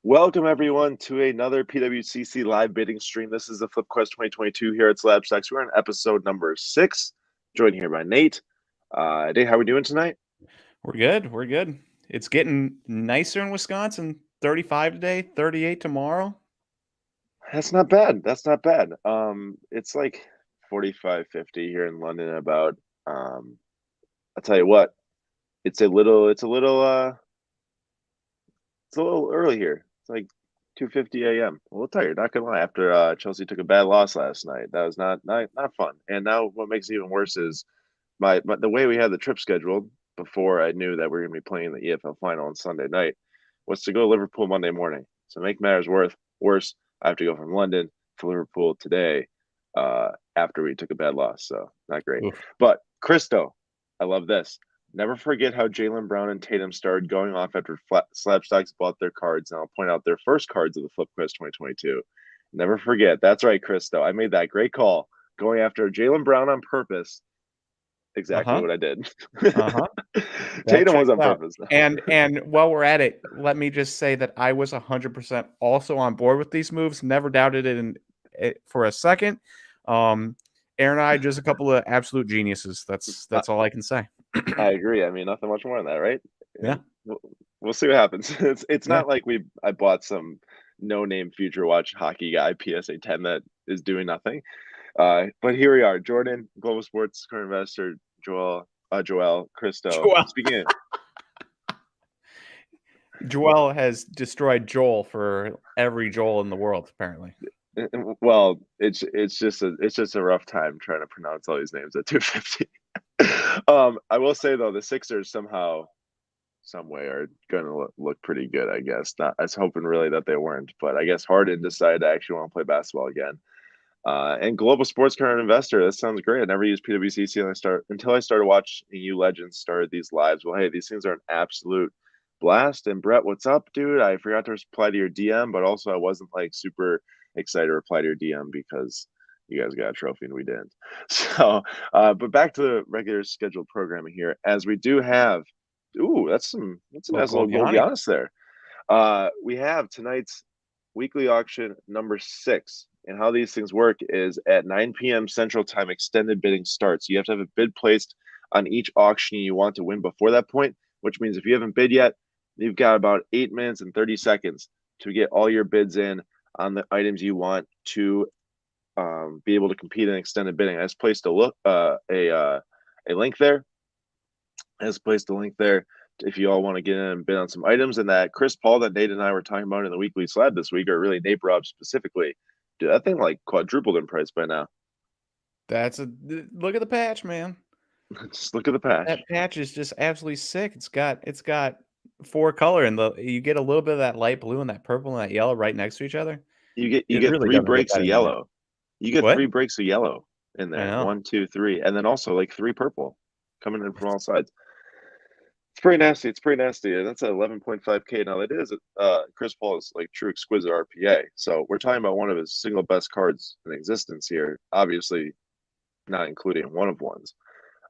Welcome everyone to another PWCC live bidding stream. This is the Flip Quest 2022 here at Slab Stacks. We're on episode number 6, joined here by Nate. Nate, how are we doing tonight? We're good. We're good. It's getting nicer in Wisconsin. 35 today, 38 tomorrow. That's not bad. That's not bad. It's like 45, 50 here in London about. I'll tell you what, it's a little early here. It's like 2:50 a.m. A little tired, not gonna lie. After Chelsea took a bad loss last night, that was not fun. And now what makes it even worse is my the way we had the trip scheduled before I knew that we were gonna be playing the EFL final on Sunday night was to go to Liverpool Monday morning. So make matters worse, I have to go from London to Liverpool today after we took a bad loss. So not great. Oof. But Christo, I love this. Never forget how Jaylen Brown and Tatum started going off after Slabstocks bought their cards. And I'll point out their first cards of the Flip Quest 2022. Never forget. That's right, Christo. I made that great call going after Jaylen Brown on purpose. Exactly Uh-huh. what I did. Uh-huh. That Tatum was checks on out. purpose. And while we're at it, let me just say that I was 100% also on board with these moves. Never doubted it for a second. Aaron and I, just a couple of absolute geniuses. That's all I can say. I agree. I mean, nothing much more than that, right? Yeah. We'll see what happens. It's Yeah. not like I bought some no name future watch hockey guy PSA 10 that is doing nothing. But here we are, Jordan, Global Sports current investor, Joel, Christo. Joel. Speaking of, Joel has destroyed Joel for every Joel in the world, apparently. well, it's just a rough time trying to pronounce all these names at 250. I will say though, the Sixers somehow, some way are going to look pretty good. I guess. Not, I was hoping really that they weren't, but I guess Harden decided to actually want to play basketball again. And Global Sports Current Investor, that sounds great. I never used PWCC until I started watching you legends started these lives. Well, hey, these things are an absolute blast. And Brett, what's up, dude? I forgot to reply to your DM, but also I wasn't like super excited to reply to your DM because you guys got a trophy and we didn't. But back to the regular scheduled programming here, as we do have. Ooh, that's a Little nice little gold gold Yanni. Giannis there. We have tonight's weekly auction number 6. And how these things work is at 9 p.m. Central Time, extended bidding starts. You have to have a bid placed on each auction you want to win before that point, which means if you haven't bid yet, you've got about 8 minutes and 30 seconds to get all your bids in on the items you want to be able to compete in extended bidding. I just placed a link there. I just placed a link there if you all want to get in and bid on some items. And that Chris Paul that Nate and I were talking about in the weekly slab this week, or really Nate Rob specifically, dude, that thing like quadrupled in price by now. Look at the patch, man. Just look at the patch. That patch is just absolutely sick. It's got 4 color, and you get a little bit of that light blue and that purple and that yellow right next to each other. You It get really three doesn't get breaks of better than that. yellow. You get What? 3 breaks of yellow in I there. know. 1, 2, 3, and then also like 3 purple coming in from all sides. It's pretty nasty. It's pretty nasty. And that's at 11.5K. Now, that is Chris Paul is like true exquisite RPA. So we're talking about one of his single best cards in existence here. Obviously, not including one of ones.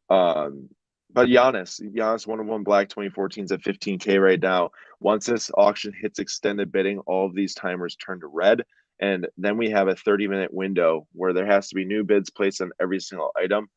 Um, but Giannis 1-of-1 Black 2014 is at 15K right now. Once this auction hits extended bidding, all of these timers turn to red. And then we have a 30-minute window where there has to be new bids placed on every single item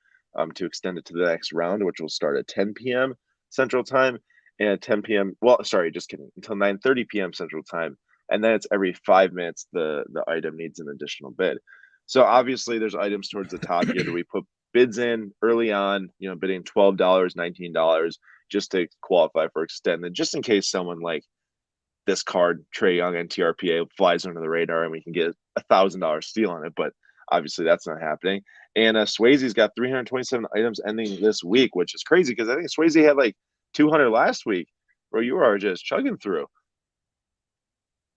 to extend it to the next round, which will start at 10 p.m. Central Time and at 10 p.m. Well, sorry, just kidding, until 9:30 p.m. Central Time. And then it's every 5 minutes the item needs an additional bid. So obviously there's items towards the top here that we put bids in early on, bidding $12, $19 just to qualify for extended, just in case someone like this card, Trae Young NTRPA, flies under the radar and we can get $1,000 steal on it. But obviously that's not happening. And Swayze's got 327 items ending this week, which is crazy because I think Swayze had like 200 last week, bro. You are just chugging through.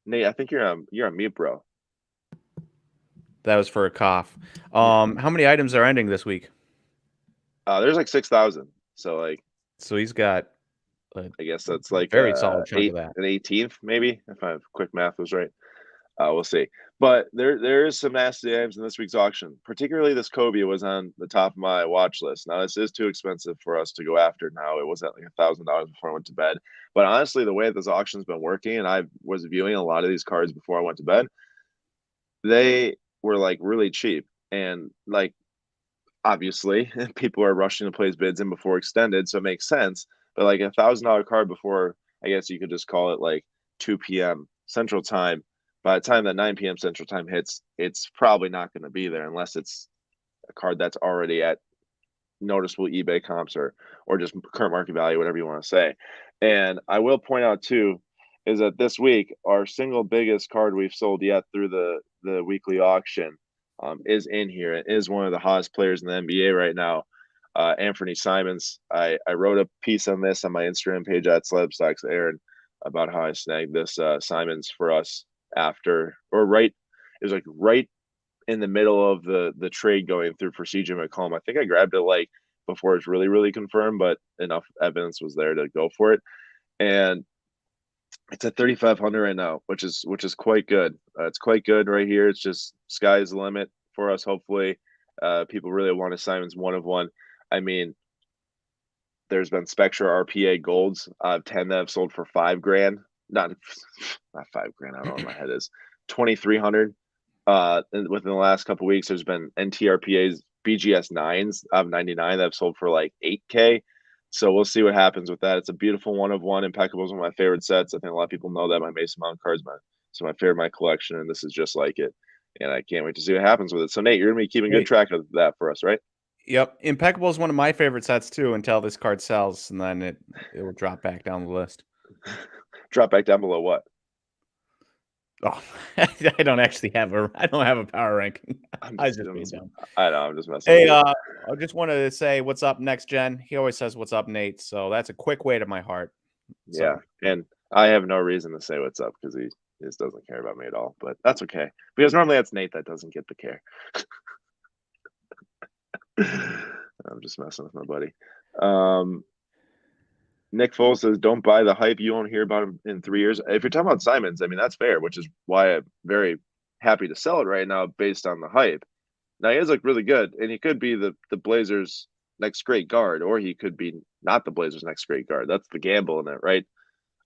Nate, I think you're on mute, bro. That was for a cough. Yeah. How many items are ending this week? There's like 6,000. So like So he's got a I guess that's like very solid chunk of eight that. an 18th maybe if I quick math was right. We'll see. But there is some nasty items in this week's auction. Particularly this Kobe was on the top of my watch list. Now this is too expensive for us to go after now. It was at like $1,000 before I went to bed. But honestly, the way this auction's been working, and I was viewing a lot of these cards before I went to bed, they were like really cheap. And like obviously people are rushing to place bids in before extended, so it makes sense. But like $1,000 card before, I guess you could just call it like 2 p.m. Central Time. By the time that 9 p.m. Central Time hits, it's probably not going to be there unless it's a card that's already at noticeable eBay comps or just current market value, whatever you want to say. And I will point out too is that this week our single biggest card we've sold yet through the weekly auction is in here. It is one of the hottest players in the NBA right now, Anthony Simons. I wrote a piece on this on my Instagram page at Celeb Aaron about how I snagged this Simons for us after or right. It was like right in the middle of the trade going through for CJ McCollum. I think I grabbed it like before it's really confirmed, but enough evidence was there to go for it. And it's at 3,500 right now, which is quite good. It's quite good right here. It's just sky's the limit for us. Hopefully, people really want a Simons one of one. I mean, there's been Spectra RPA golds. 10 that have sold for $5,000. Not $5,000. I don't know what my head is. 2,300. Within the last couple of weeks, there's been NTRPA's BGS 9s of 99 that have sold for like 8K. So we'll see what happens with that. It's a beautiful one of one. Impeccable is one of my favorite sets. I think a lot of people know that my Mason Mount cards, my favorite in my collection, and this is just like it. And I can't wait to see what happens with it. So Nate, you're gonna be keeping good track of that for us, right? Yep, Impeccable is one of my favorite sets too. Until this card sells, and then it will drop back down the list. Drop back down below what? Oh, I don't actually have a power ranking. I just I know. I'm just messing. Hey, I just wanted to say what's up next gen. He always says what's up, Nate. So that's a quick way to my heart. So. Yeah, and I have no reason to say what's up because he just doesn't care about me at all. But that's okay because normally that's Nate that doesn't get the care. I'm just messing with my buddy. Nick Foles says, "Don't buy the hype. You won't hear about him in 3 years." If you're talking about Simons, I mean that's fair, which is why I'm very happy to sell it right now based on the hype. Now he is like really good, and he could be the Blazers' next great guard, or he could be not the Blazers' next great guard. That's the gamble in it, right?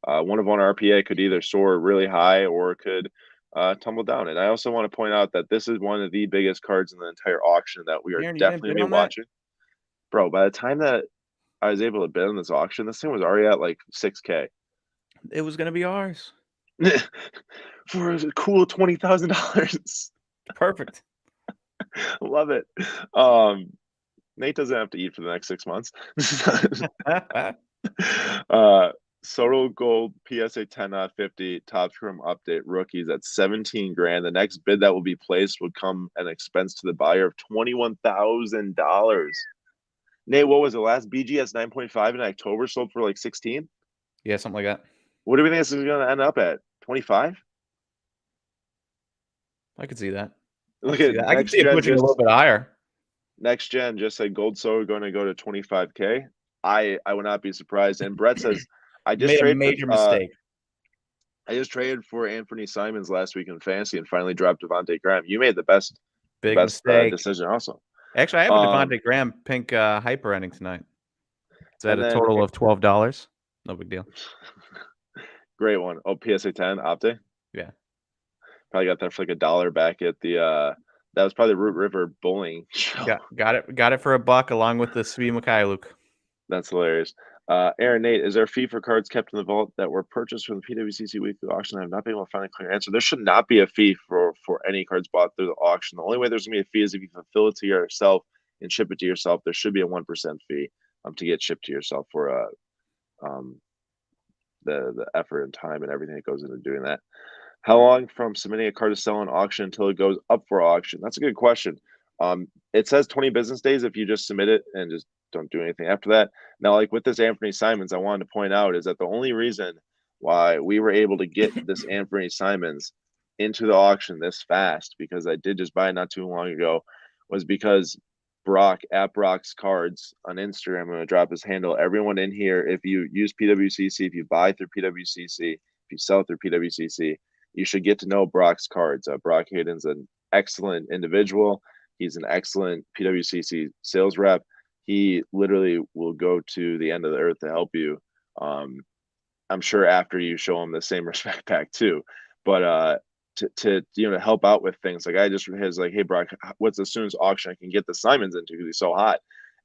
One of one RPA could either soar really high or could tumble down. And I also want to point out that this is one of the biggest cards in the entire auction that we are Aaron, definitely gonna be watching. Bro, by the time that I was able to bid on this auction, this thing was already at like 6K. It was gonna be ours for a cool $20,000. Perfect. Love it. Nate doesn't have to eat for the next 6 months. Soto Gold PSA 10 out of 50 Top Chrome update rookies at 17 grand. The next bid that will be placed would come an expense to the buyer of $21,000. Nate, what was the last BGS 9.5 in October sold for like 16? Yeah, something like that. What do we think this is going to end up at? 25? I could see that. Look at I could see it pushing a little bit higher. Next gen just said gold Soto going to go to 25K. I would not be surprised. And Brett says, I just made a traded major mistake. I just traded for Anthony Simons last week in fantasy and finally dropped Devontae Graham. You made the best decision also. Actually, I have a Devontae Graham pink hyper ending tonight. It's at a total of $12. No big deal. Great one. Oh, PSA 10 Optic? Yeah. Probably got that for like $1 back at the that was probably the Root River bowling show. Got it for $1 along with the Svi Mikhailuk. That's hilarious. Aaron, Nate, is there a fee for cards kept in the vault that were purchased from the PWCC weekly auction? I have not been able to find a clear answer. There should not be a fee for any cards bought through the auction. The only way there's going to be a fee is if you fulfill it to yourself and ship it to yourself. There should be a 1% fee to get shipped to yourself for the effort and time and everything that goes into doing that. How long from submitting a card to sell on auction until it goes up for auction? That's a good question. It says 20 business days if you just submit it and just don't do anything after that. Now, like with this Anthony Simons, I wanted to point out is that the only reason why we were able to get this Anthony Simons into the auction this fast, because I did just buy it not too long ago, was because Brock at Brock's Cards on Instagram, I'm going to drop his handle. Everyone in here, if you use PWCC, if you buy through PWCC, if you sell through PWCC, you should get to know Brock's cards. Brock Hayden's an excellent individual. He's an excellent PWCC sales rep. He literally will go to the end of the earth to help you. I'm sure after you show him the same respect back too, but to to help out with things like I just was like, hey Brock, what's the soonest auction I can get the Simons into because he's so hot,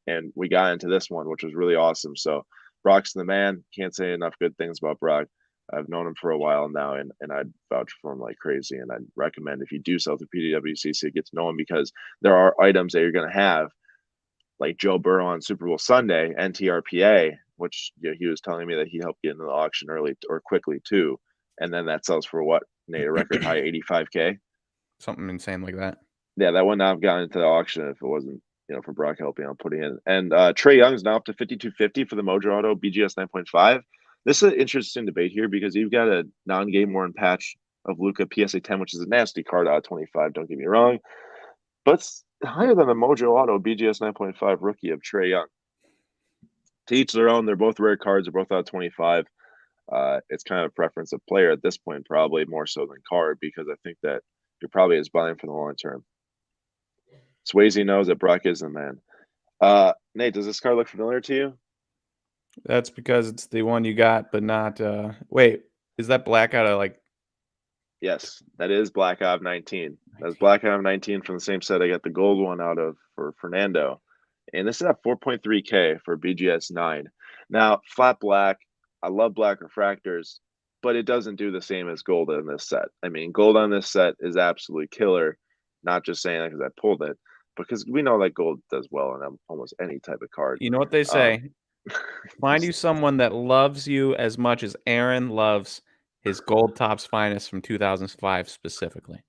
and we got into this one, which was really awesome. So Brock's the man. Can't say enough good things about Brock. I've known him for a while now, and I'd vouch for him like crazy. And I'd recommend if you do sell to PWCC, get to know him because there are items that you're going to have, like Joe Burrow on Super Bowl Sunday, NTRPA, which he was telling me that he helped get into the auction early or quickly too. And then that sells for what, Nate, a record high 85K? Something insane like that. Yeah, that would not have gotten into the auction if it wasn't, for Brock helping out putting in. And Trey Young's now up to 5,250 for the Mojo Auto BGS 9.5. This is an interesting debate here because you've got a non-game worn patch of Luka PSA 10, which is a nasty card out of 25, don't get me wrong. But it's higher than the Mojo Auto BGS 9.5 rookie of Trey Young. To each their own. They're both rare cards. They're both out of 25. It's kind of a preference of player at this point, probably more so than card, because I think that you're probably is buying for the long term. Swayze knows that Brock is the man. Nate, does this card look familiar to you? That's because it's the one you got, but not. Wait, is that black out of like? Yes, that is Black Ops 19. That's Black Ops 19 from the same set I got the gold one out of for Fernando. And this is at 4.3K for BGS 9. Now, flat black, I love black refractors, but it doesn't do the same as gold in this set. I mean, gold on this set is absolutely killer. Not just saying that because I pulled it, because we know that gold does well on almost any type of card. You know what they say? Find you someone that loves you as much as Aaron loves his Gold Topps Finest from 2005 specifically.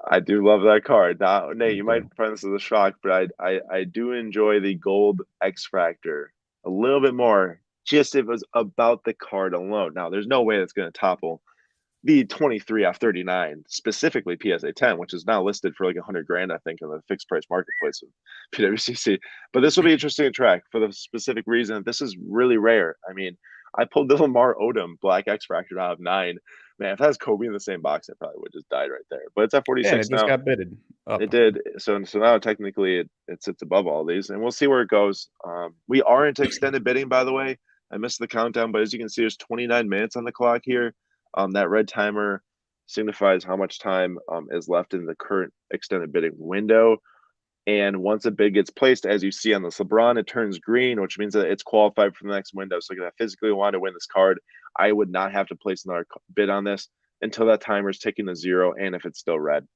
I do love that card. Now, Nate, you might find this as a shock, but I do enjoy the gold X Factor a little bit more, just if it was about the card alone. Now, there's no way that's going to topple the 23 off 39, specifically PSA 10, which is now listed for like 100 grand, I think, in the fixed price marketplace of PWCC. But this will be interesting to track for the specific reason that this is really rare. I mean, I pulled the Lamar Odom Black X Factor out of 9. Man, if that has Kobe in the same box, I probably would just died right there. But it's at 46 yeah, it just now. got bidded up. It did. So now technically it sits above all these, and we'll see where it goes. We are into extended bidding, by the way. I missed the countdown, but as you can see, there's 29 minutes on the clock here. That red timer signifies how much time is left in the current extended bidding window. And once a bid gets placed, as you see on this LeBron, it turns green, which means that it's qualified for the next window. So if I physically want to win this card, I would not have to place another bid on this until that timer is ticking to 0, and if it's still red.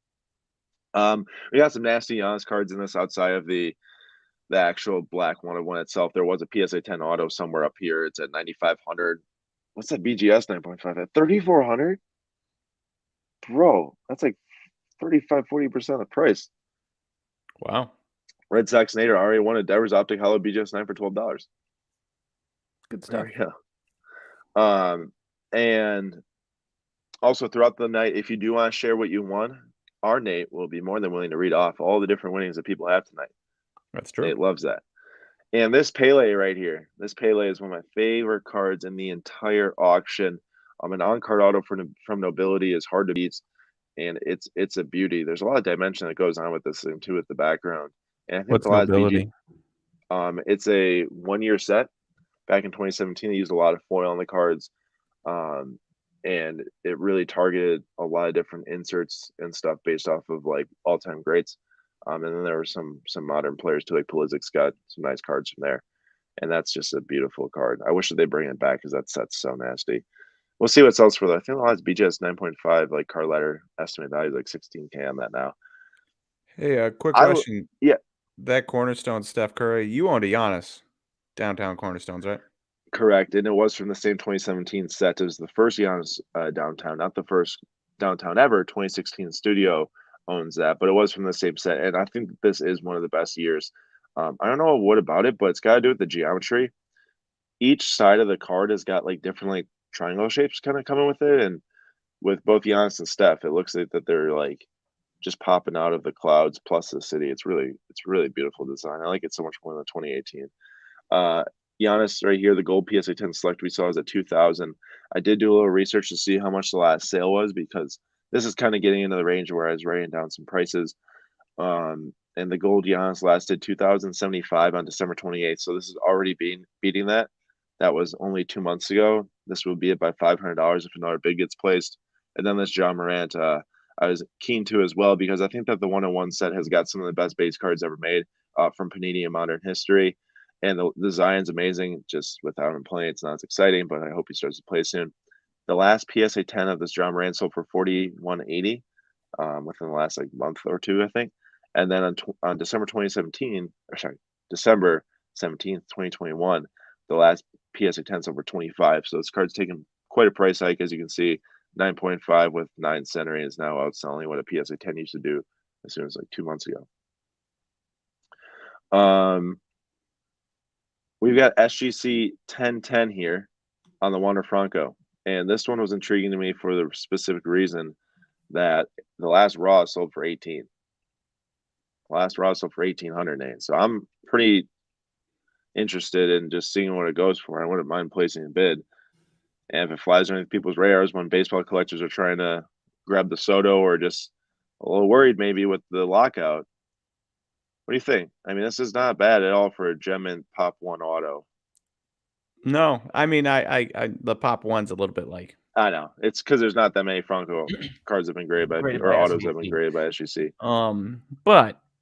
We got some nasty Giannis cards in this outside of the actual black 101 itself. There was a PSA 10 auto somewhere up here. It's at 9,500. What's that BGS 9.5 at 3,400? Bro, that's like 35-40% of the price. Wow. Red Sox Nader already won a Devers Optic Hollow BGS 9 for $12. Good stuff. Yeah. And also throughout the night, if you do want to share what you won, our Nate will be more than willing to read off all the different winnings that people have tonight. That's true. Nate loves that. And this Pele right here, this Pele is one of my favorite cards in the entire auction. An on-card auto from Nobility is hard to beat, and it's a beauty. There's a lot of dimension that goes on with this thing too, with the background. And I think What's Nobility? It's a 1-year set. Back in 2017, they used a lot of foil on the cards, and it really targeted a lot of different inserts and stuff based off of like all-time greats. And then there were some modern players too, like Pulisic's got some nice cards from there. And that's just a beautiful card. I wish that they bring it back because that set's so nasty. We'll see what sells for that. I think the last BGS 9.5, like card letter estimate value is like 16K on that now. Hey, quick question. Yeah. That Cornerstone Steph Curry, you owned a Giannis downtown Cornerstones, right? Correct. And it was from the same 2017 set. It was the first Giannis downtown, not the first downtown ever. 2016 Studio owns that, but it was from the same set. And I think this is one of the best years. I don't know what about it, but it's got to do with the geometry. Each side of the card has got like different like triangle shapes kind of coming with it. And with both Giannis and Steph, it looks like that they're like just popping out of the clouds plus the city. It's really beautiful design. I like it so much more than 2018. Giannis right here, the gold PSA 10 select we saw is at 2,000. I did do a little research to see how much the last sale was because this is kind of getting into the range where I was writing down some prices. And the gold Giannis lasted 2,075 on December 28th. So this is already beating that. That was only 2 months ago. This would be it by $500 if another bid gets placed. And then this John Morant, I was keen to as well because I think that the 101 set has got some of the best base cards ever made from Panini in modern history. And the design's amazing. Just without him playing, it's not as exciting, but I hope he starts to play soon. The last PSA 10 of this John Morant sold for 41.80 within the last like month or two, I think. And then on December 2017, or sorry, December 17th, 2021, the last PSA 10 sold for 25. So this card's taken quite a price hike, as you can see. 9.5 with 9 centering is now outselling what a PSA 10 used to do as soon as like 2 months ago. We've got SGC 1010 here on the Wander Franco. And this one was intriguing to me for the specific reason that the last Raw sold for 18. Last Raw sold for 1,808. So I'm pretty interested in just seeing what it goes for. I wouldn't mind placing a bid. And if it flies underneath people's radars when baseball collectors are trying to grab the Soto or just a little worried maybe with the lockout, what do you think? I mean, this is not bad at all for a Gem Mint Pop 1 auto. No, I mean, I the Pop 1's a little bit like I know. It's because there's not that many Franco cards have been graded by, graded or by autos have been SGC. graded by SGC.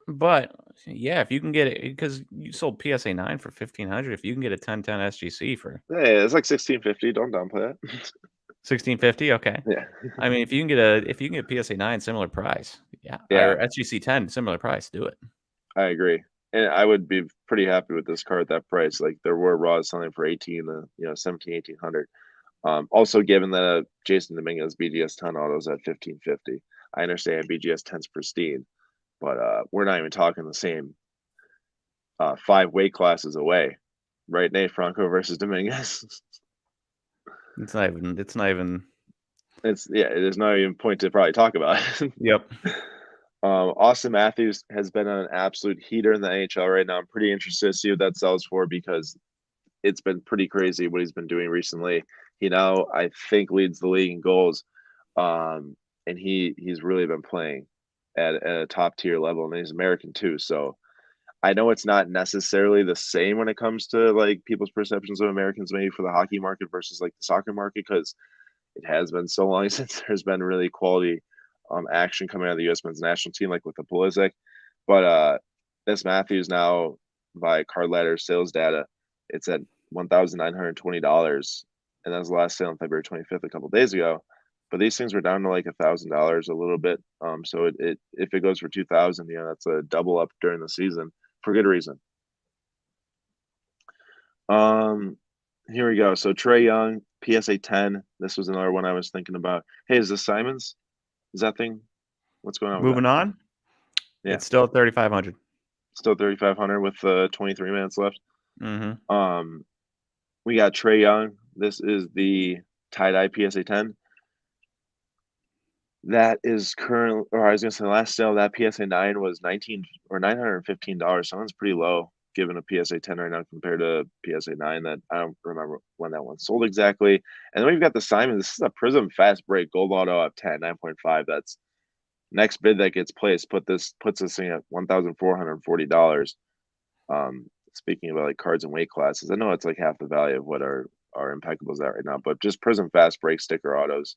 But yeah, if you can get it because you sold PSA 9 for 1,500, if you can get a 1010 SGC for Hey, it's like 1650. Don't downplay that. 1,650, okay. Yeah. I mean, if you can get a PSA 9 similar price, yeah, Yeah, or SGC 10 similar price, do it. I agree. And I would be pretty happy with this card at that price. Like there were Raws selling for 18, 17, 1800. Also, given that Jason Dominguez BGS 10 autos at 1550, I understand BGS 10's pristine, but we're not even talking the same 5 weight classes away, right? Nate Franco versus Dominguez. It's not even There's not even point to probably talk about it. Yep. Austin Matthews has been an absolute heater in the NHL right now. I'm pretty interested to see what that sells for because it's been pretty crazy what he's been doing recently. He now, I think, leads the league in goals. And he's really been playing at a top tier level, and he's American too. So I know it's not necessarily the same when it comes to like people's perceptions of Americans, maybe for the hockey market versus like the soccer market, because it has been so long since there's been really quality action coming out of the U.S. men's national team, like with the Pulisic. But this Matthews now, by Card Ladder sales data, it's at $1,920, and that was the last sale on February 25th, a couple of days ago. But these things were down to like $1,000 a little bit. So it if it goes for 2,000, that's a double up during the season for good reason. Here we go. So Trae Young, PSA 10. This was another one I was thinking about. Hey, is this Simons? Is that thing? What's going on with Moving on. Yeah. It's still at 3,500. Still 3,500 with 23 minutes left. Mm-hmm. We got Trae Young. This is the tie-dye PSA 10. That is current, or I was gonna say the last sale, that PSA 9 was $915. Sounds pretty low given a PSA 10 right now compared to PSA 9 that I don't remember when that one sold exactly. And then we've got the Simon. This is a Prism Fast Break Gold Auto at 10, 9.5. That's next bid that gets placed. Puts this thing at $1,440. Speaking about like cards and weight classes, I know it's like half the value of what our impeccables at right now, but just Prism Fast Break sticker autos,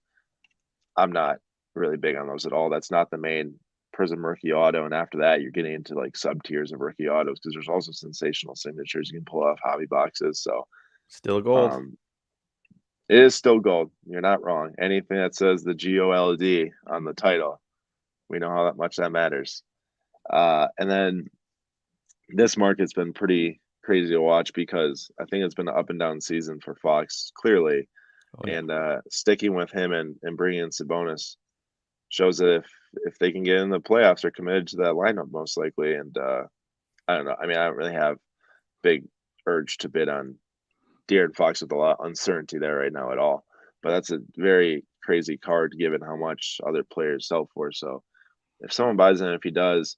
I'm not really big on those at all. That's not the main Prism rookie auto, and after that, you're getting into like sub tiers of rookie autos because there's also sensational signatures you can pull off hobby boxes. So Still gold. It is still gold. You're not wrong. Anything that says the GOLD on the title, we know how much that matters. And then this market's been pretty crazy to watch because I think it's been an up and down season for Fox, clearly. Oh, yeah. And sticking with him and bringing in Sabonis shows that if they can get in the playoffs, they're committed to that lineup most likely. And I don't know. I mean, I don't really have big urge to bid on De'Aaron Fox with a lot of uncertainty there right now at all. But that's a very crazy card given how much other players sell for. So if someone buys in, if he does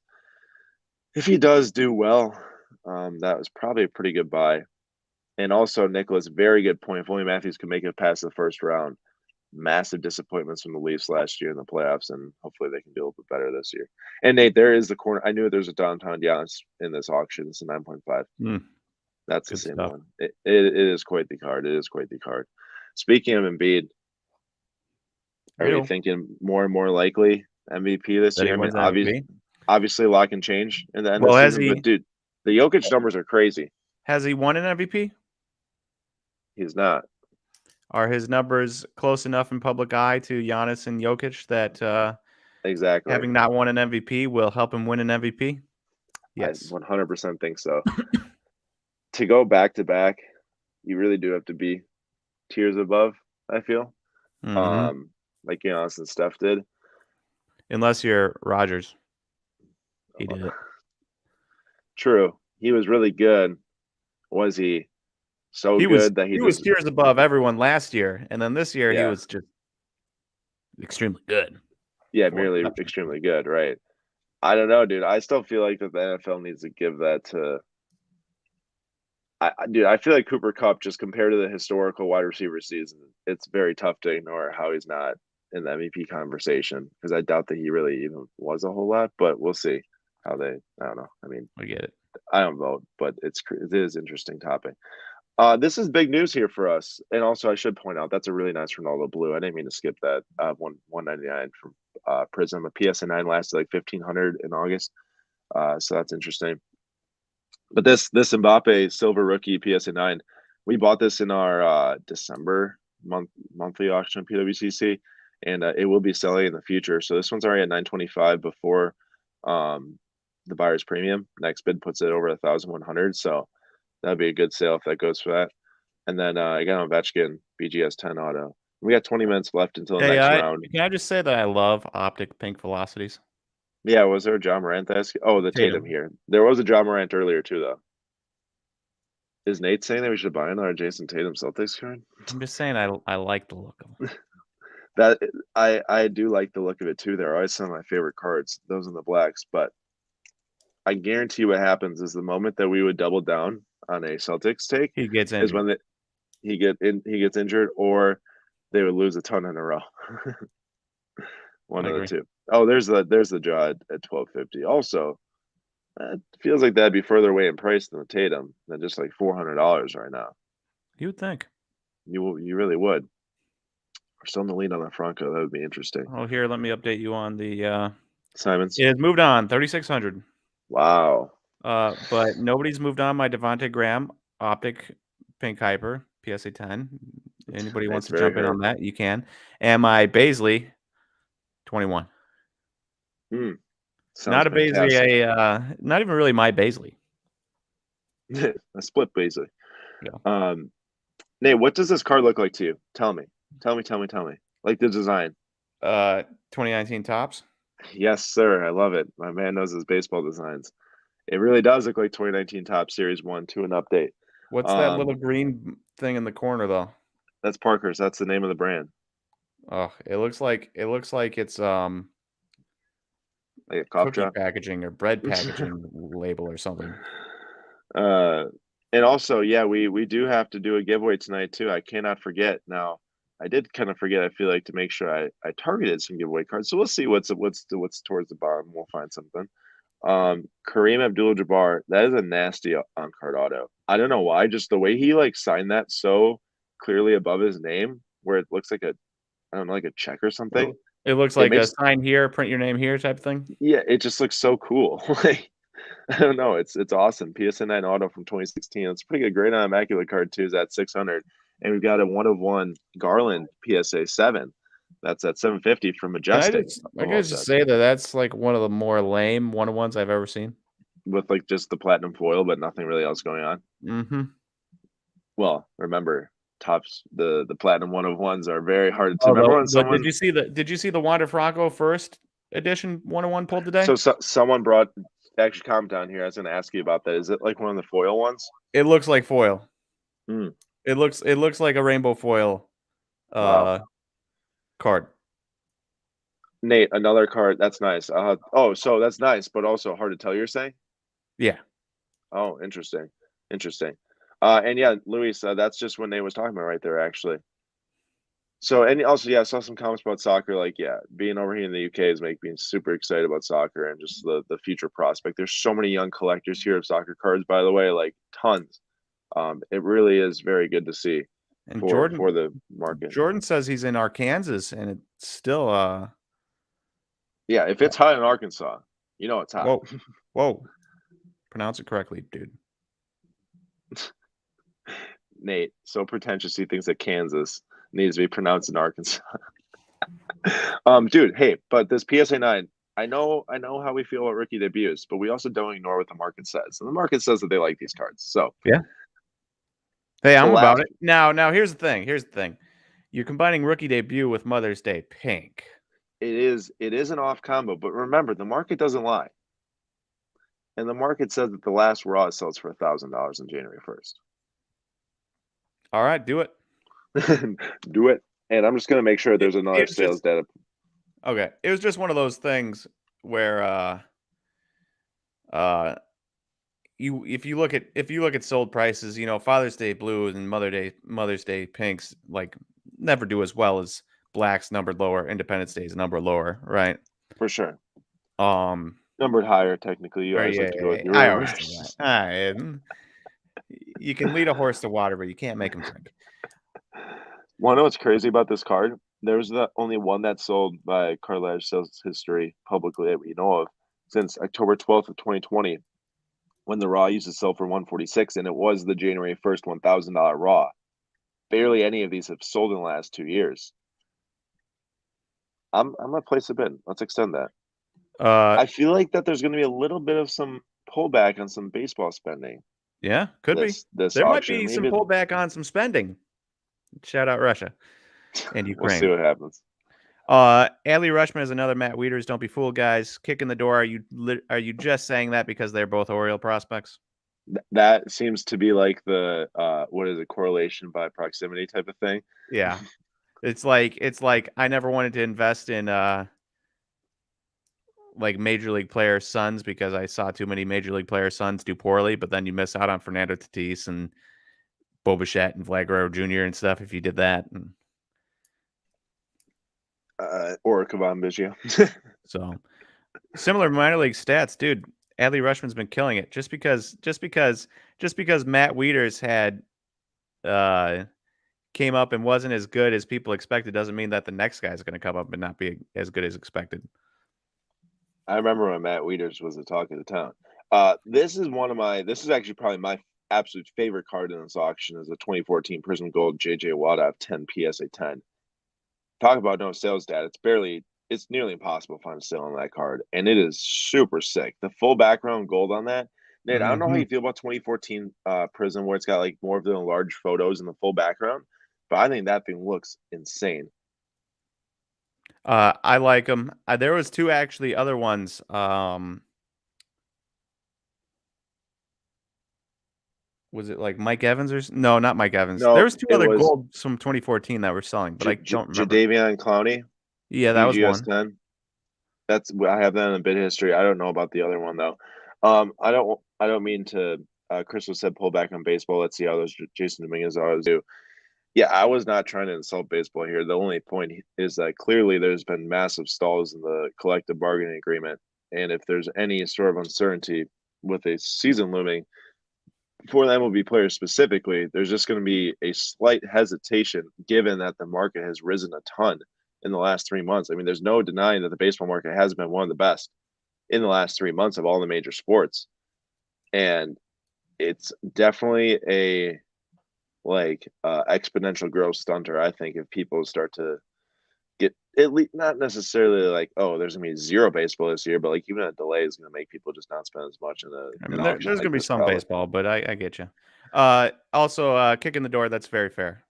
do well, that was probably a pretty good buy. And also, Nicholas, very good point. If only Matthews could make it past the first round. Massive disappointments from the Leafs last year in the playoffs, and hopefully they can do a little bit better this year. And Nate, there is the corner. I knew there's a downtown Giannis in this auction. It's a 9.5. That's the Good same stuff. one. It is quite the card. It is quite the card. Speaking of Embiid, are you thinking more and more likely MVP this That he year? I mean, wins MVP? obviously a lot can change in the end Well, of the has season, he but dude, the Jokic numbers are crazy. has he won an MVP? He's not. Are his numbers close enough in public eye to Giannis and Jokic that Exactly. having not won an MVP will help him win an MVP? Yes. I 100% think so. To go back to back, you really do have to be tiers above, I feel. Mhm. Like Giannis and Steph did. Unless you're Rodgers. He did it. True. He was really good. Was he so He was good that he was tiers above everyone last year, and then this year he was just extremely good. merely extremely good, right? I don't know, dude. I still feel like that the NFL needs to give that to dude, I feel like Cooper Kupp, just compared to the historical wide receiver season, it's very tough to ignore how he's not in the MVP conversation, because I doubt that he really even was a whole lot, but we'll see how they, I don't know. I mean, I get it. I don't vote, but it is interesting topic. This is big news here for us, and also I should point out that's a really nice Ronaldo blue. I didn't mean to skip that. 199 from Prism. A PSA 9 lasted like 1,500 in August, so that's interesting. But this Mbappe silver rookie PSA 9, we bought this in our December monthly auction at PWCC, and it will be selling in the future. So this one's already at 925 before the buyer's premium. Next bid puts it over 1,100. So that'd be a good sale if that goes for that. And then I got Ovechkin BGS 10 auto. We got 20 minutes left until the next round. Can I just say that I love optic pink velocities? Yeah, was there a John Morant ask? Oh, the Tatum here. There was a John Morant earlier too, though. Is Nate saying that we should buy another Jason Tatum Celtics card? I'm just saying I like the look of them. That I do like the look of it too. They're always some of my favorite cards, those in the blacks. But I guarantee what happens is the moment that we would double down on a Celtics take He gets is injured. when he gets injured, or they would lose a ton in a row. One of the two. Oh, there's the draw at 1,250. Also, it feels like that'd be further away in price than the Tatum, than just like $400 right now. You would think. You really would. We're still in the lead on the Franco. That would be interesting. Oh, here, let me update you on the Simons. It has moved on 3,600. Wow. But nobody's moved on my Devontae Graham optic pink hyper PSA 10. Anybody wants to jump in on that, you can. And my Baisley 21. Not a Baisley, not even really my Baisley. A split Baisley. Yeah. Nate, what does this card look like to you? Tell me. Like the design. 2019 Topps. Yes, sir. I love it. My man knows his baseball designs. It really does look like 2019 Topps Series 1 to an update. What's that little green thing in the corner though? That's Parker's. That's the name of the brand. Oh, it looks like it's like a cough cookie drop packaging or bread packaging label or something. And also, yeah, we do have to do a giveaway tonight too. I cannot forget. Now, I did kind of forget. I feel like, to make sure I targeted some giveaway cards. So we'll see what's towards the bottom. We'll find something. Kareem Abdul-Jabbar. That is a nasty on card auto. I don't know why. Just the way he like signed that so clearly above his name, where it looks like like a check or something. It looks like a sign here, print your name here type thing. Yeah, it just looks so cool. Like, I don't know. It's awesome. PSA 9 auto from 2016. It's a pretty good grade on immaculate card too. Is at 600, and we've got a 1/1 Garland PSA 7. That's at 750 from Majestic. I guess just say that's like one of the more lame 1/1s I've ever seen. With like just the platinum foil, but nothing really else going on. Mm-hmm. Well, remember, Topps, the platinum 1/1s are very hard to remember. Did you see the Wander Franco first edition 1/1 pulled today? So someone actually comment down here. I was going to ask you about that. Is it like one of the foil ones? It looks like foil. It looks like a rainbow foil card. Nate, another card. That's nice. So that's nice, but also hard to tell, you're saying? Yeah. Oh, interesting. And yeah, Luis, that's just what Nate was talking about right there, actually. So, and also, yeah, I saw some comments about soccer. Like, yeah, being over here in the UK is making me super excited about soccer and just the future prospect. There's so many young collectors here of soccer cards, by the way, like tons. It really is very good to see And for the market. Jordan says he's in Arkansas, and it's still Yeah, if it's hot in Arkansas, you know it's hot. Whoa, pronounce it correctly, dude. Nate, so pretentious. He thinks that Kansas needs to be pronounced in Arkansas. Dude, hey, but this PSA 9, I know how we feel about rookie debuts, but we also don't ignore what the market says. And the market says that they like these cards. So yeah. Hey, I'm about it. Now here's the thing. You're combining rookie debut with Mother's Day pink. It is an off combo, but remember, the market doesn't lie. And the market says that the last raw sells for $1,000 on January 1st. All right, do it. Do it. And I'm just going to make sure there's another sales data. Okay. It was just one of those things where if you look at sold prices, you know, Father's Day blues and Mother's Day pinks like never do as well as blacks numbered lower, Independence Day's number lower, right? For sure. Numbered higher technically. You always like to go with your I always do that. You can lead a horse to water, but you can't make him drink. Want to know what's crazy about this card? There's the only one that's sold by Cartilage Sales History publicly that we know of since October 12th of 2020, when the raw used to sell for $146, and it was the January 1st $1,000 raw. Barely any of these have sold in the last 2 years. I'm gonna place a bid. Let's extend that. I feel like that there's gonna be a little bit of some pullback on some baseball spending. Yeah, could be. There might be some pullback on some spending. Shout out Russia and Ukraine. We'll see what happens. Adley Rutschman is another Matt Wieters. Don't be fooled, guys. Kick in the door. Are you just saying that because they're both Oriole prospects? That seems to be like the what is it, correlation by proximity type of thing. Yeah, it's like I never wanted to invest in like major league player sons because I saw too many major league player sons do poorly. But then you miss out on Fernando Tatis and Bo Bichette and Vlad Guerrero Jr. and stuff if you did that. Or Cavan Biggio. So similar minor league stats, dude. Adley Rutschman's been killing it. Just because Matt Wieters had came up and wasn't as good as people expected doesn't mean that the next guy is going to come up and not be as good as expected. I remember when Matt Wieters was the talk of the town. This is actually probably my absolute favorite card in this auction is the 2014 Prism Gold JJ Watt of 10 PSA 10. Talk about no sales data. It's nearly impossible to find a sale on that card, and it is super sick. The full background gold on that. Nate, I don't know how you feel about 2014 Prism, where it's got like more of the enlarged photos in the full background, but I think that thing looks insane. I like them. There was two actually other ones. Was it like Mike Evans or no? Not Mike Evans. No, there was two other golds from 2014 that were selling, but I don't remember. Jadavion Clowney. Yeah, that was one. 10. I have that in the bid history. I don't know about the other one though. I don't mean to. Crystal said pull back on baseball. Let's see how those Jason Dominguez always do. Yeah, I was not trying to insult baseball here. The only point is that clearly there's been massive stalls in the collective bargaining agreement, and if there's any sort of uncertainty with a season looming for the MLB players specifically, there's just going to be a slight hesitation given that the market has risen a ton in the last 3 months. I mean, there's no denying that the baseball market has been one of the best in the last 3 months of all the major sports. And it's definitely a exponential growth stunter, I think, if people start to get at least not necessarily like, oh, there's gonna be zero baseball this year, but like even a delay is gonna make people just not spend as much in there's gonna be some baseball, but I get you. Also, kick in the door. That's very fair.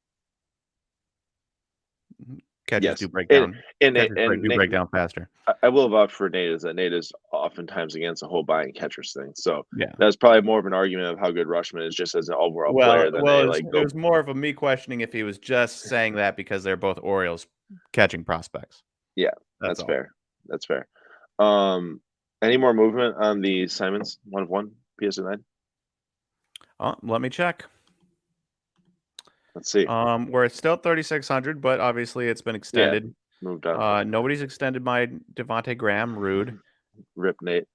Catches do break down, and break down faster. I will vouch for Nate is that Nate is oftentimes against the whole buying catchers thing. So yeah, that's probably more of an argument of how good Rutschman is just as an overall player. Than it was more of a me questioning if he was just saying that because they're both Orioles catching prospects. Yeah, that's fair. That's fair. Any more movement on the Simons 1 of 1 PSA 9? Let me check. Let's see. We're still 3,600, but obviously it's been Yeah, extended. moved up. Nobody's extended my Devontae Graham. Rude. Rip Nate.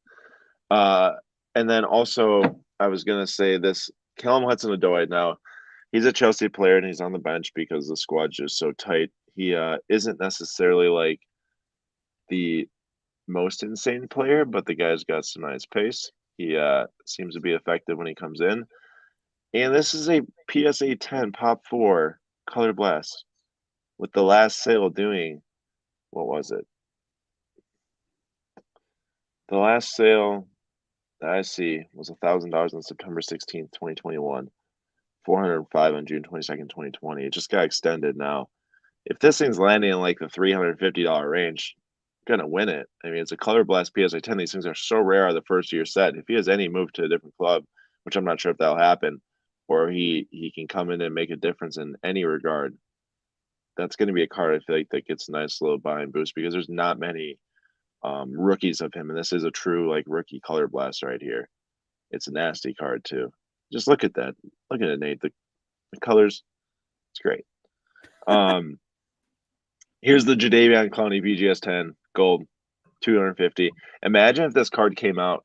Uh, and then also I was gonna say this Callum Hudson-Odoi. Now he's a Chelsea player and he's on the bench because the squad's just so tight. He isn't necessarily like the most insane player, but the guy's got some nice pace. He seems to be effective when he comes in. And this is a PSA 10 Pop 4 Color Blast with the last sale doing, what was it? The last sale that I see was $1,000 on September 16th, 2021, 405 on June 22nd, 2020. It just got extended now. If this thing's landing in like the $350 range, I'm gonna win it. I mean, it's a Color Blast PSA 10. These things are so rare out of the first year set. If he has any move to a different club, which I'm not sure if that'll happen, or he can come in and make a difference in any regard, that's going to be a card I feel like that gets a nice little buying boost because there's not many rookies of him, and this is a true like rookie Color Blast right here. It's a nasty card too. Just look at that. Look at it, Nate. The colors, it's great. Here's the Jadeveon Clowney VGS 10 gold, 250. Imagine if this card came out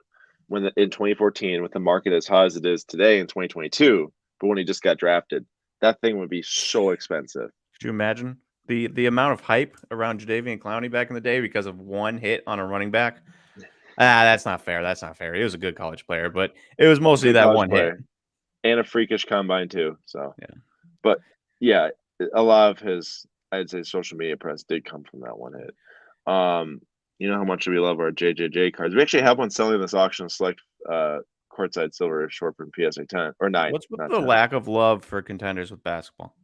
in 2014 with the market as high as it is today in 2022, but when he just got drafted, that thing would be so expensive. Could you imagine the amount of hype around Jadeveon Clowney back in the day because of one hit on a running back? That's not fair. That's not fair. He was a good college player, but it was mostly Good that college one player. hit. And a freakish combine too. So Yeah. But yeah, a lot of his I'd say social media press did come from that one hit. You know how much we love our JJJ cards. We actually have one selling this auction select courtside silver short from PSA 10 or 9, What's with not the 10. lack of love for contenders with basketball?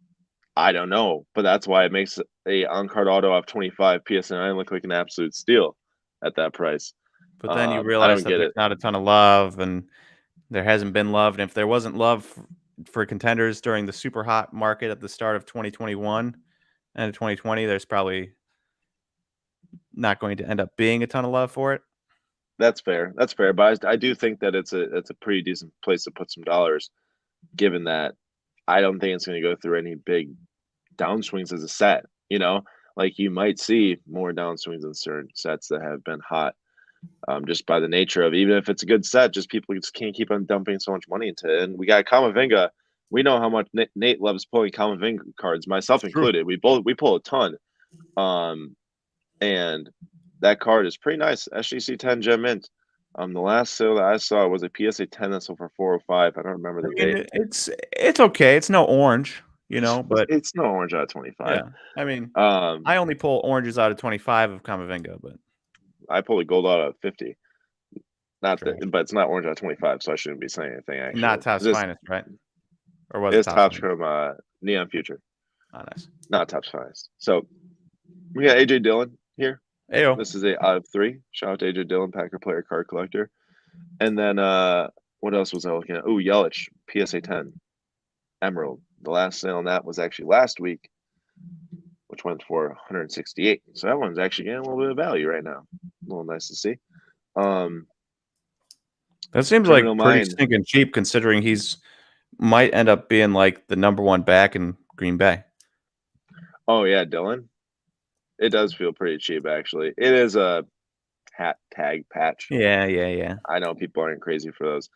I don't know, but that's why it makes a on-card auto of 25 PSA 9 look like an absolute steal at that price. But then you I realize don't that get there's it. not a ton of love, and there hasn't been love. And if there wasn't love for contenders during the super hot market at the start of 2021 and 2020, there's probably not going to end up being a ton of love for it. That's fair. That's fair. But I do think that it's a pretty decent place to put some dollars, given that I don't think it's going to go through any big downswings as a set. You know, like you might see more downswings in certain sets that have been hot, just by the nature of even if it's a good set, just people just can't keep on dumping so much money into it. And we got Kamavinga. We know how much Nate loves pulling Kamavinga cards, myself included. We pull a ton, and that card is pretty nice. SGC 10 Gem Mint. The last sale that I saw was a PSA 10 that sold for 405. I don't remember the date. It's okay. It's no orange, but It's no orange out of 25. yeah. I mean, Um, I only pull oranges out of 25 of Kamavinga, but I pulled a gold out of 50. Not trash. that, but it's not orange out of 25, so I shouldn't be saying anything actually. Not Top's finest, right? Or was It it is Top's Tops finest? from Neon Future, Oh, nice. not Tops finest. So we got AJ Dillon here. Ayo. This is a out of 3. Shout out to AJ Dillon, Packer player, card collector. And then what else was I looking at? Oh, Yelich, PSA 10, Emerald. The last sale on that was actually last week, which went for 168. So that one's actually getting a little bit of value right now. A little nice to see. That seems like pretty stinking cheap considering he's might end up being like the number 1 back in Green Bay. Oh yeah, Dylan. It does feel pretty cheap actually. It is a hat tag patch. Yeah. I know people aren't crazy for those.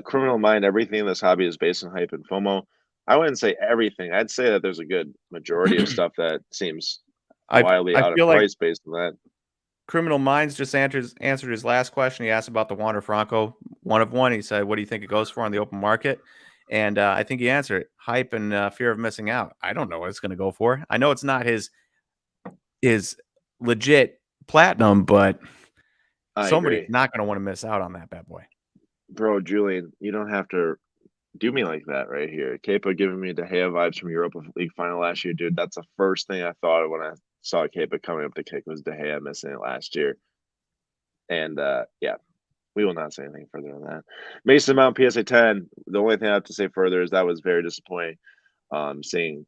Criminal Mind, everything in this hobby is based on hype and FOMO. I wouldn't say everything. I'd say that there's a good majority of stuff that seems wildly I out of feel like price based on that. Criminal Minds just answered his last question. He asked about the Wander Franco 1 of 1. He said, "What do you think it goes for on the open market?" And I think he answered it. Hype and fear of missing out. I don't know what it's going to go for. I know it's not his legit platinum, but somebody's not going to want to miss out on that bad boy. Bro, Julian, you don't have to do me like that right here. Kepa giving me De Gea vibes from Europa League final last year, dude. That's the first thing I thought of when I saw Kepa coming up the kick was De Gea missing it last year. And yeah, we will not say anything further on that. Mason Mount PSA 10. The only thing I have to say further is that was very disappointing. Seeing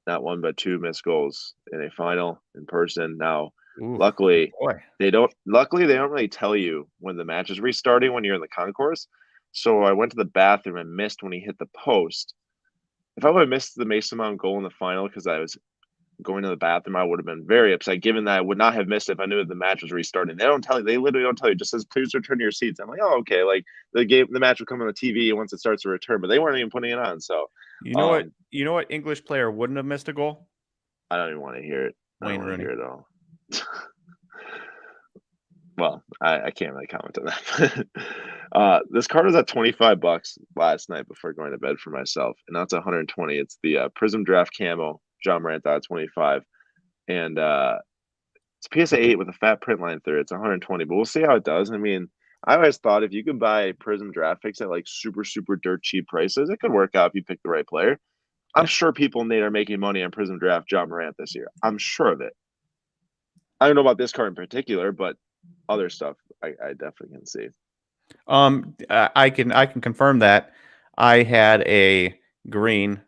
not 1 but 2 missed goals in a final in person. Now, luckily they don't really tell you when the match is restarting when you're in the concourse. So I went to the bathroom and missed when he hit the post. If I would have missed the Mason Mount goal in the final because I was going to the bathroom, I would have been very upset. Given that I would not have missed it if I knew that the match was restarting. They don't tell you. They literally don't tell you. It just says please return to your seats. I'm like, oh okay. Like the match will come on the TV once it starts to return, but they weren't even putting it on. So, You know what? You know what English player wouldn't have missed a goal? I don't even want to hear it. I don't Wayne want to Rooney. hear it at all. Well, I can't really comment on that. This card was at $25 last night before going to bed for myself, and now it's 120. It's the Prism Draft Camo John Morant at 25, and it's PSA 8 with a fat print line through. It's 120, but we'll see how it does. I mean, I always thought if you could buy Prism Draft Picks at like super dirt cheap prices, it could work out if you pick the right player. I'm Yeah. sure people in Nate are making money on Prism Draft John Morant this year. I'm sure of it. I don't know about this card in particular, but other stuff I definitely can see. I can confirm that I had a green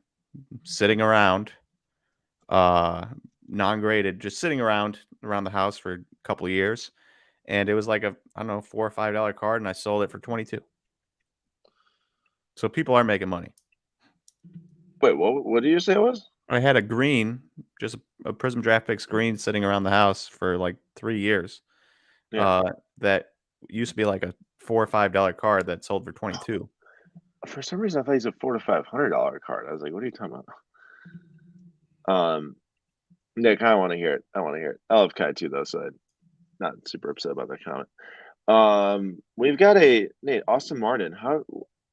sitting around, non-graded, just sitting around the house for a couple of years, and it was like a I don't know $4 or $5 card, and I sold it for 22. So people are making money. Wait, what did you say it was? I had a green, just a Prism Draft Picks green sitting around the house for like 3 years. Yeah. That used to be like a $4 or $5 card that sold for 22. For some reason, I thought he's a $400 to $500 card. I was like, what are you talking about? Nick, I want to hear it. I want to hear it. I love Kai too, though, so I'm not super upset about that comment. We've got a Nate Austin Martin.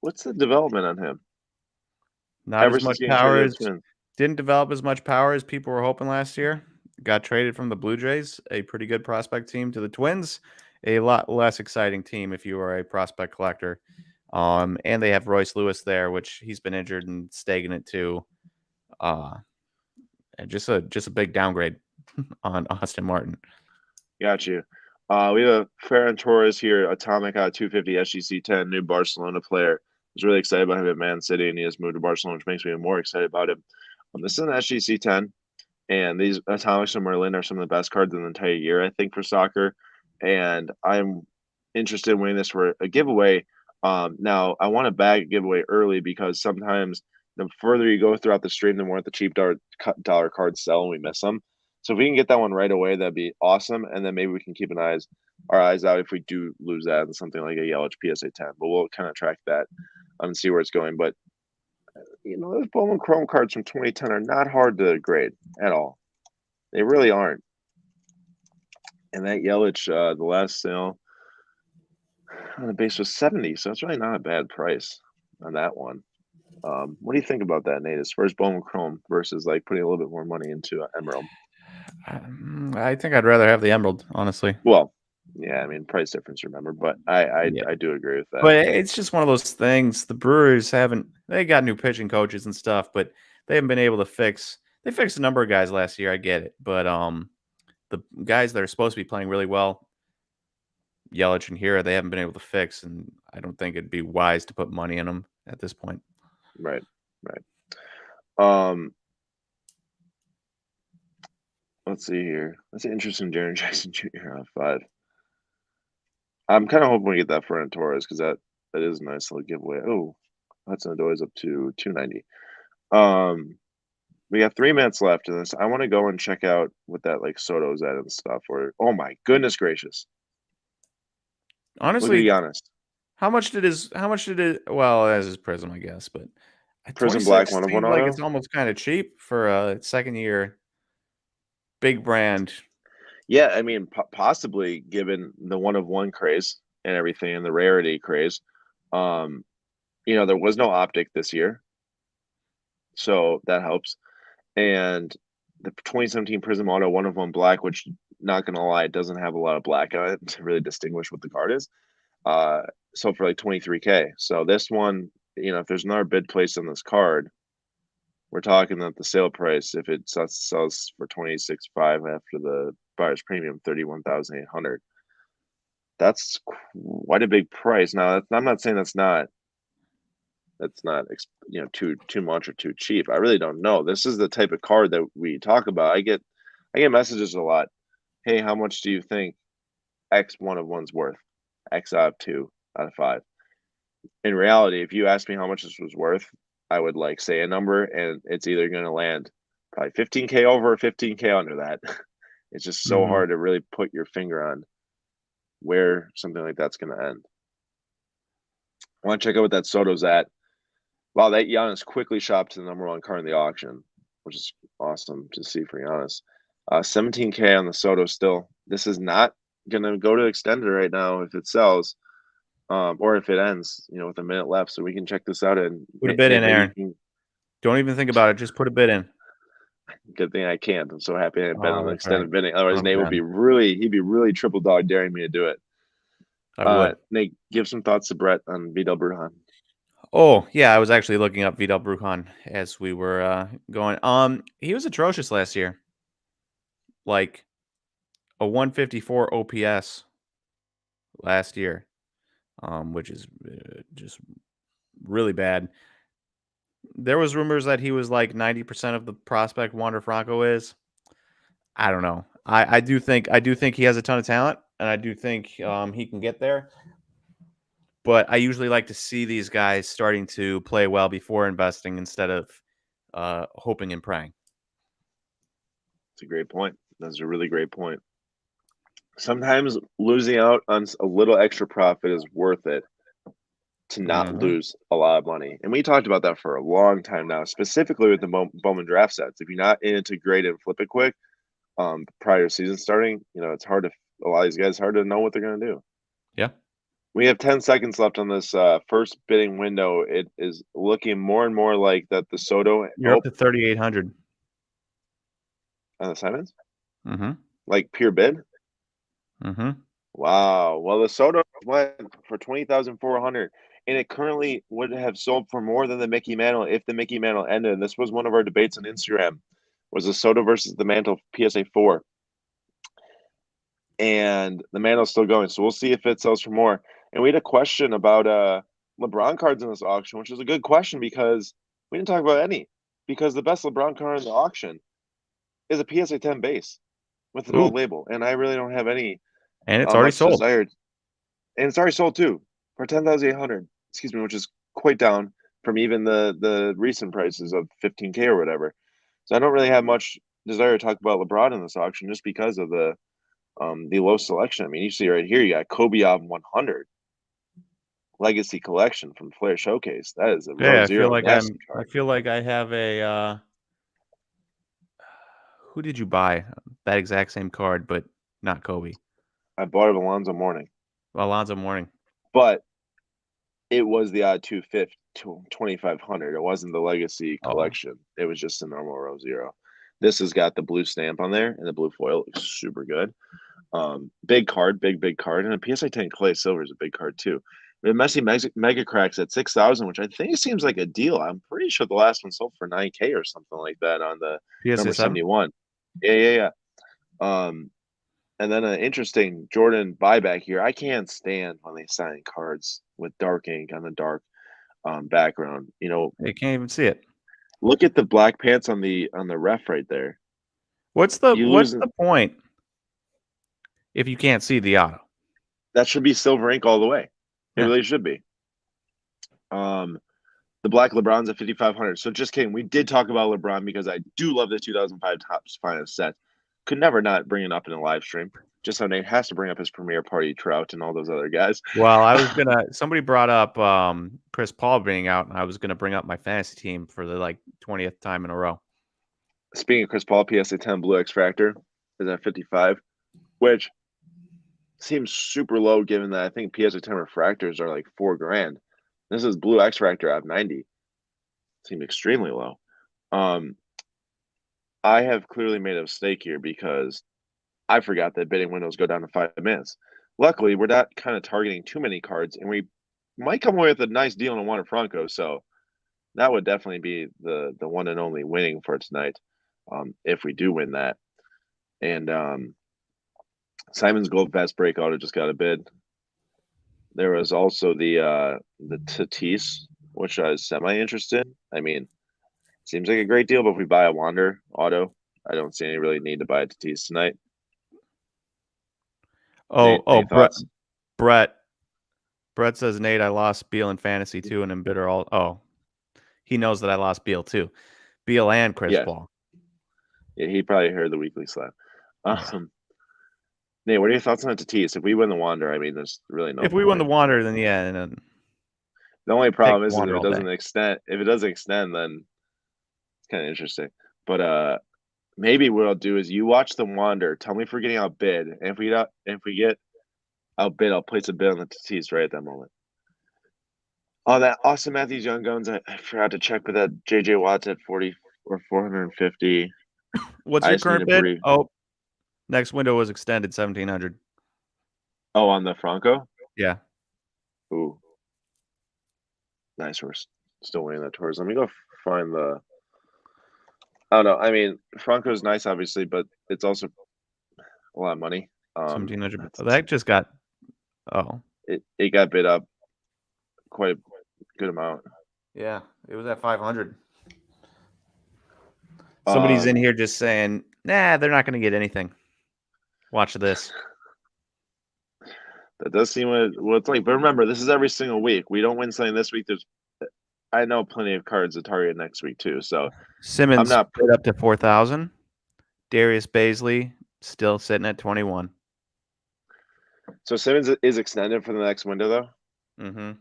What's the development on him? Not Ever as since much getting power traded as to the Twins. didn't develop as much power as people were hoping last year. Got traded from the Blue Jays, a pretty good prospect team, to the Twins, a lot less exciting team if you are a prospect collector. And they have Royce Lewis there, which he's been injured and stagnant too. And just a big downgrade on Austin Martin. Got you. We have Ferran Torres here, Atomic out 250 SGC 10, new Barcelona player. I was really excited about him at Man City, and he has moved to Barcelona, which makes me even more excited about him. This is an SGC 10, and these Atomics and Merlin are some of the best cards in the entire year, I think, for soccer. And I'm interested in winning this for a giveaway. Now, I want to bag a giveaway early because sometimes the further you go throughout the stream, the more the cheap dollar cards sell, and we miss them. So if we can get that one right away, that'd be awesome. And then maybe we can keep our eyes out if we do lose that and something like a Yelich PSA 10. But we'll kind of track that and see where it's going. But those Bowman Chrome cards from 2010 are not hard to grade at all. They really aren't. And that Yelich, the last sale on the base was 70, so it's really not a bad price on that one. What do you think about that, Nate? As far as Bowman Chrome versus like putting a little bit more money into Emerald? I think I'd rather have the Emerald, honestly. Well, yeah, I mean price difference, remember, but I do agree with that. But it's just one of those things. The Brewers they got new pitching coaches and stuff, but they haven't been able to fix. They fixed a number of guys last year. I get it, but the guys that are supposed to be playing really well, Yelich and Hira, they haven't been able to fix, and I don't think it'd be wise to put money in them at this point. Right. Let's see here. That's an interesting Jaren Jackson Jr. on 5. I'm kind of hoping we get that Ferran Torres because that is a nice little giveaway. Oh, Hudson Odoi is up to 290. We got 3 minutes left in this. I want to go and check out what that like Soto's at and stuff. Or oh my goodness gracious! Honestly, Look at Giannis. how much did it? Well, as his Prism, I guess, but Prism Black 26 1 of 1 seems like auto. it's almost kind of cheap for a second year big brand. Yeah, I mean, possibly given the 1 of 1 craze and everything and the rarity craze. There was no optic this year, so that helps. And the 2017 Prism Auto 1 of 1 Black, which not gonna lie, it doesn't have a lot of black on it to really distinguish what the card is. Sold for like 23K. So this one, if there's another bid placed on this card, we're talking that the sale price, if it sells for 26.5 after the buyer's premium, 31,800. That's quite a big price. Now, I'm not saying that's not too much or too cheap. I really don't know. This is the type of card that we talk about. I get messages a lot. Hey, how much do you think X 1 of 1's worth? X out of 2 out of 5. In reality, if you ask me how much this was worth, I would like say a number, and it's either going to land probably 15K over or 15K under that. It's just so Mhm. hard to really put your finger on where something like that's going to end. I want to check out what that Soto's at. Wow, that Giannis quickly shot to the number one card in the auction, which is awesome to see for Giannis. 17K on the Soto still. This is not gonna go to extended right now if it sells, or if it ends, with a minute left. So we can check this out, and Put a bid Nate, in, maybe you Aaron. can. Don't even think about it. Just put a bid in. Good thing I can't. I'm so happy I have been on Oh, the that's right. extended bidding. Otherwise, Nate would 100%. be he'd be really triple dog daring me to do it. I would. Nate, give some thoughts to Brett on Vidal Brujan. Oh, yeah, I was actually looking up Vidal Brujan as we were going. He was atrocious last year. Like a 154 OPS last year, which is just really bad. There was rumors that he was like 90% of the prospect Wander Franco is. I don't know. I do think he has a ton of talent, and I do think he can get there. But I usually like to see these guys starting to play well before investing instead of hoping and praying. It's a great point. That's a really great point. Sometimes losing out on a little extra profit is worth it to not Hmm. lose a lot of money. And we talked about that for a long time now, specifically with the Bowman draft sets. If you're not in it to grade and flip it quick, prior to season starting, it's hard to a lot of these guys hard to know what they're going to do. Yeah. We have 10 seconds left on this first bidding window. It is looking more and more like that the Soto. You're up Oh, to 3,800. on the Simons, Mm-hmm. like pure bid. Mm-hmm. Wow. Well, the Soto went for 20,400, and it currently would have sold for more than the Mickey Mantle if the Mickey Mantle ended. And this was one of our debates on Instagram: was the Soto versus the Mantle PSA 4, and the Mantle's still going. So we'll see if it sells for more. And we had a question about LeBron cards in this auction, which is a good question because we didn't talk about any. Because the best LeBron card in the auction is a PSA 10 base with an Ooh, old label, and I really don't have any and it's already much sold. desired. And it's already sold too for 10,800. Excuse me, which is quite down from even the recent prices of 15K or whatever. So I don't really have much desire to talk about LeBron in this auction just because of the low selection. I mean, you see right here, you got Kobe 100 Legacy Collection from Flair Showcase. That is a row Yeah, I feel zero like nasty I card. feel like I have a. Who did you buy that exact same card, but not Kobe? I bought it Alonzo Mourning, Alonzo Mourning. but it was the odd 250 to 2,500. It wasn't the Legacy Oh, Collection. It was just a normal row zero. This has got the blue stamp on there, and the blue foil looks super good. Big card, big card, and a PSI 10 Clay Silver is a big card too. The Messi Mega Cracks at 6,000, which I think seems like a deal. I'm pretty sure the last one sold for 9K or something like that on the PSA number 7. 71. Yeah. And then an interesting Jordan buyback here. I can't stand when they sign cards with dark ink on the dark background. You can't even see it. Look at the black pants on the ref right there. What's the You what's lose the point if you can't see the auto? that should be silver ink all the way. It Yeah. really should be. Um, the black LeBron's at 5,500. So just kidding. We did talk about LeBron because I do love the 2005 Topps Finest set. Could never not bring it up in a live stream. Just so Nate has to bring up his premiere party Trout and all those other guys. Well, I was gonna. Somebody brought up Chris Paul being out, and I was gonna bring up my fantasy team for the 20th time in a row. Speaking of Chris Paul, PSA 10 Blue X Fractor is at 55, which seems super low given that I think PSA 10 refractors are like $4,000. This is Blue X Fractor at 90. Seems extremely low. Um, I have clearly made a mistake here because I forgot that bidding windows go down to 5 minutes. Luckily, we're not kind of targeting too many cards, and we might come away with a nice deal on a Wander Franco. So that would definitely be the one and only winning for tonight, if we do win that. And Simon's Gold Fast Breakout I just got a bid. There was also the Tatis, which I was semi interested. I mean, seems like a great deal, but if we buy a Wander auto, I don't see any really need to buy a Tatis tonight. Oh, Any thoughts? Brett. Brett says, Nate, I lost Beal in fantasy too, and am bitter all. Oh, he knows that I lost Beal too. Beal and Chris Yeah, Paul. yeah, he probably heard the weekly slap. Nate, what are your thoughts on Tatis? If we win the Wander, I mean, there's really no If we won the point. Wander, then yeah, and then The only take problem the is if Wander it all day. doesn't extend. If it doesn't extend, then it's kind of interesting. But maybe what I'll do is you watch the Wander. Tell me if we're getting outbid, and if we get outbid, I'll place a bid on the Tatis right at that moment. Oh, that Austin Matthews Young Guns. I forgot to check, but that JJ Watt's at 40 or 450. What's I your just need current a bid? brief. Oh, next window was extended 1,700. Oh, on the Franco. Yeah. Ooh, nice. We're still waiting that towards. Let me go find the. I don't know. I mean, Franco's nice, obviously, but it's also a lot of money. 1,700. Oh, that just got. Oh. It got bid up quite a good amount. Yeah, it was at 500. Somebody's in here just saying, nah, they're not going to get anything. Watch this. That does seem what it's like. But remember, this is every single week. We don't win something this week. I know plenty of cards to target next week too. So I'm Simmons not. put up to 4,000. Darius Baisley still sitting at 21. So Simmons is extended for the next window though. Mm-hmm.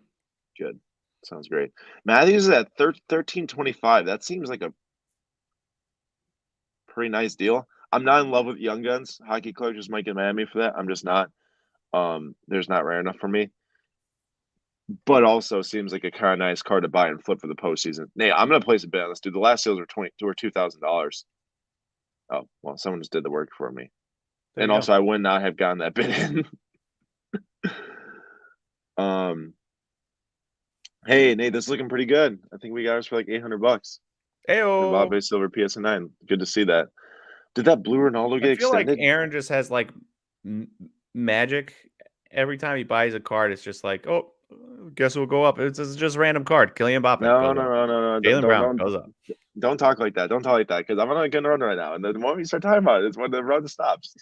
Good, sounds great. Matthews is at 13.25. That seems like a pretty nice deal. I'm not in love with Young Guns. Hockey Club just might get mad at me for that. I'm just not. There's not rare enough for me. But also seems like a kind of nice card to buy and flip for the postseason. Nate, I'm gonna place a bet on this dude. The last sales were $2,000. Oh well, someone just did the work for me. There And you also, go. I would not have gotten that bid in. Hey Nate, this is looking pretty good. I think we got ours for like $800. Ayo. Mbappe Silver PSN9. Good to see that. Did that blue Ronaldo I get feel like extended? Aaron just has like magic. Every time he buys a card, it's just like, oh, guess we'll go up. It's just a random card. Kylian Mbappe No, goes no, up. no, no, no. Jalen Brown goes up. Don't talk like that. Don't talk like that because I'm on a good run right now. And the moment you start talking about it, it's when the run stops.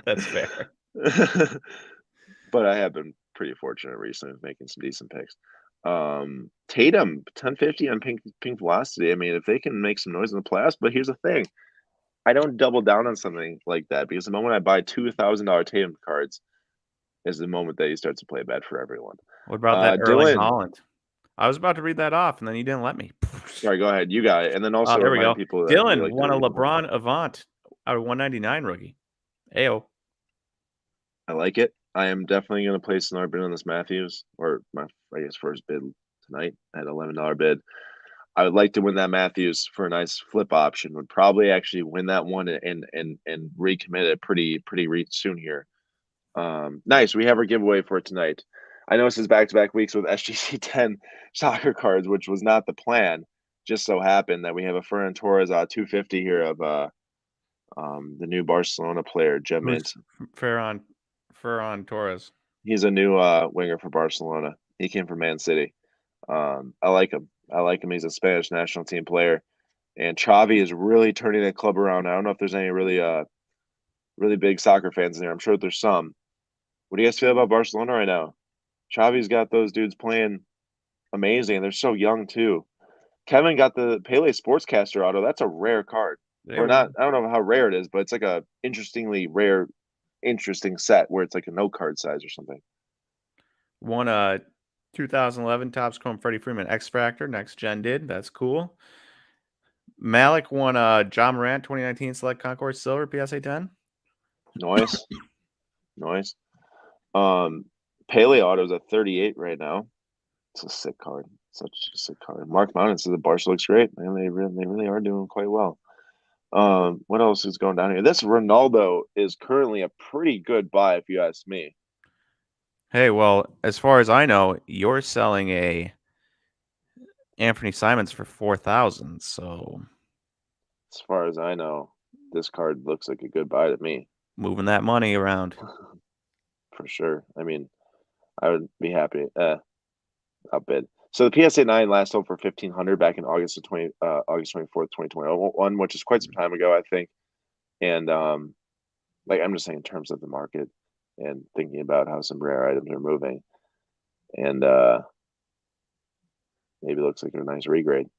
That's fair. But I have been pretty fortunate recently with making some decent picks. Tatum 1050 on pink velocity. I mean, if they can make some noise in the playoffs, but here's the thing. I don't double down on something like that because the moment I buy $2,000 Tatum cards is the moment that he starts to play bad for everyone. What about that Erling Dylan, Haaland? I was about to read that off, and then you didn't let me. sorry, go ahead. You got it. And then also There we remind go. people that we Dylan like to won a read more. LeBron Avant out of 199 rookie. Ayo. I like it. I am definitely going to place another bid on this Matthews, or my, I guess, first bid tonight at $11 bid. I would like to win that Matthews for a nice flip option. Would probably actually win that one and recommit it pretty soon here. Nice. We have our giveaway for tonight. I know this is back-to-back weeks with SGC 10 soccer cards, which was not the plan. Just so happened that we have a Ferran Torres 250 here of the new Barcelona player, Gemint. Ferran Torres. He's a new winger for Barcelona. He came from Man City. I like him. I like him. He's a Spanish national team player. And Xavi is really turning that club around. I don't know if there's any really big soccer fans in there. I'm sure there's some. What do you guys feel about Barcelona right now? Xavi's got those dudes playing amazing. They're so young too. Kevin got the Pele Sportscaster auto. That's a rare card. Or not. I don't know how rare it is, but it's like a interestingly rare, interesting set where it's like a no card size or something. Won 2011 Topps Chrome Freddie Freeman X Factor. Next Gen did. That's cool. Malik won John Morant 2019 Select Concourse Silver PSA 10. Noise. Pele auto's at 38 right now. It's a sick card. Such a sick card. Mark Mountain says the Barca looks great. Man, they really are doing quite well. What else is going down here? This Ronaldo is currently a pretty good buy, if you ask me. Hey, well, as far as I know, you're selling a Anthony Simons for 4,000. So, as far as I know, this card looks like a good buy to me. Moving that money around for sure. I mean, I would be happy. Outbid. So the PSA 9 last sold for 1,500 back in August 24th, 2021, which is quite some time ago, I think. And like I'm just saying in terms of the market and thinking about how some rare items are moving. And Maybe looks like a nice regrade.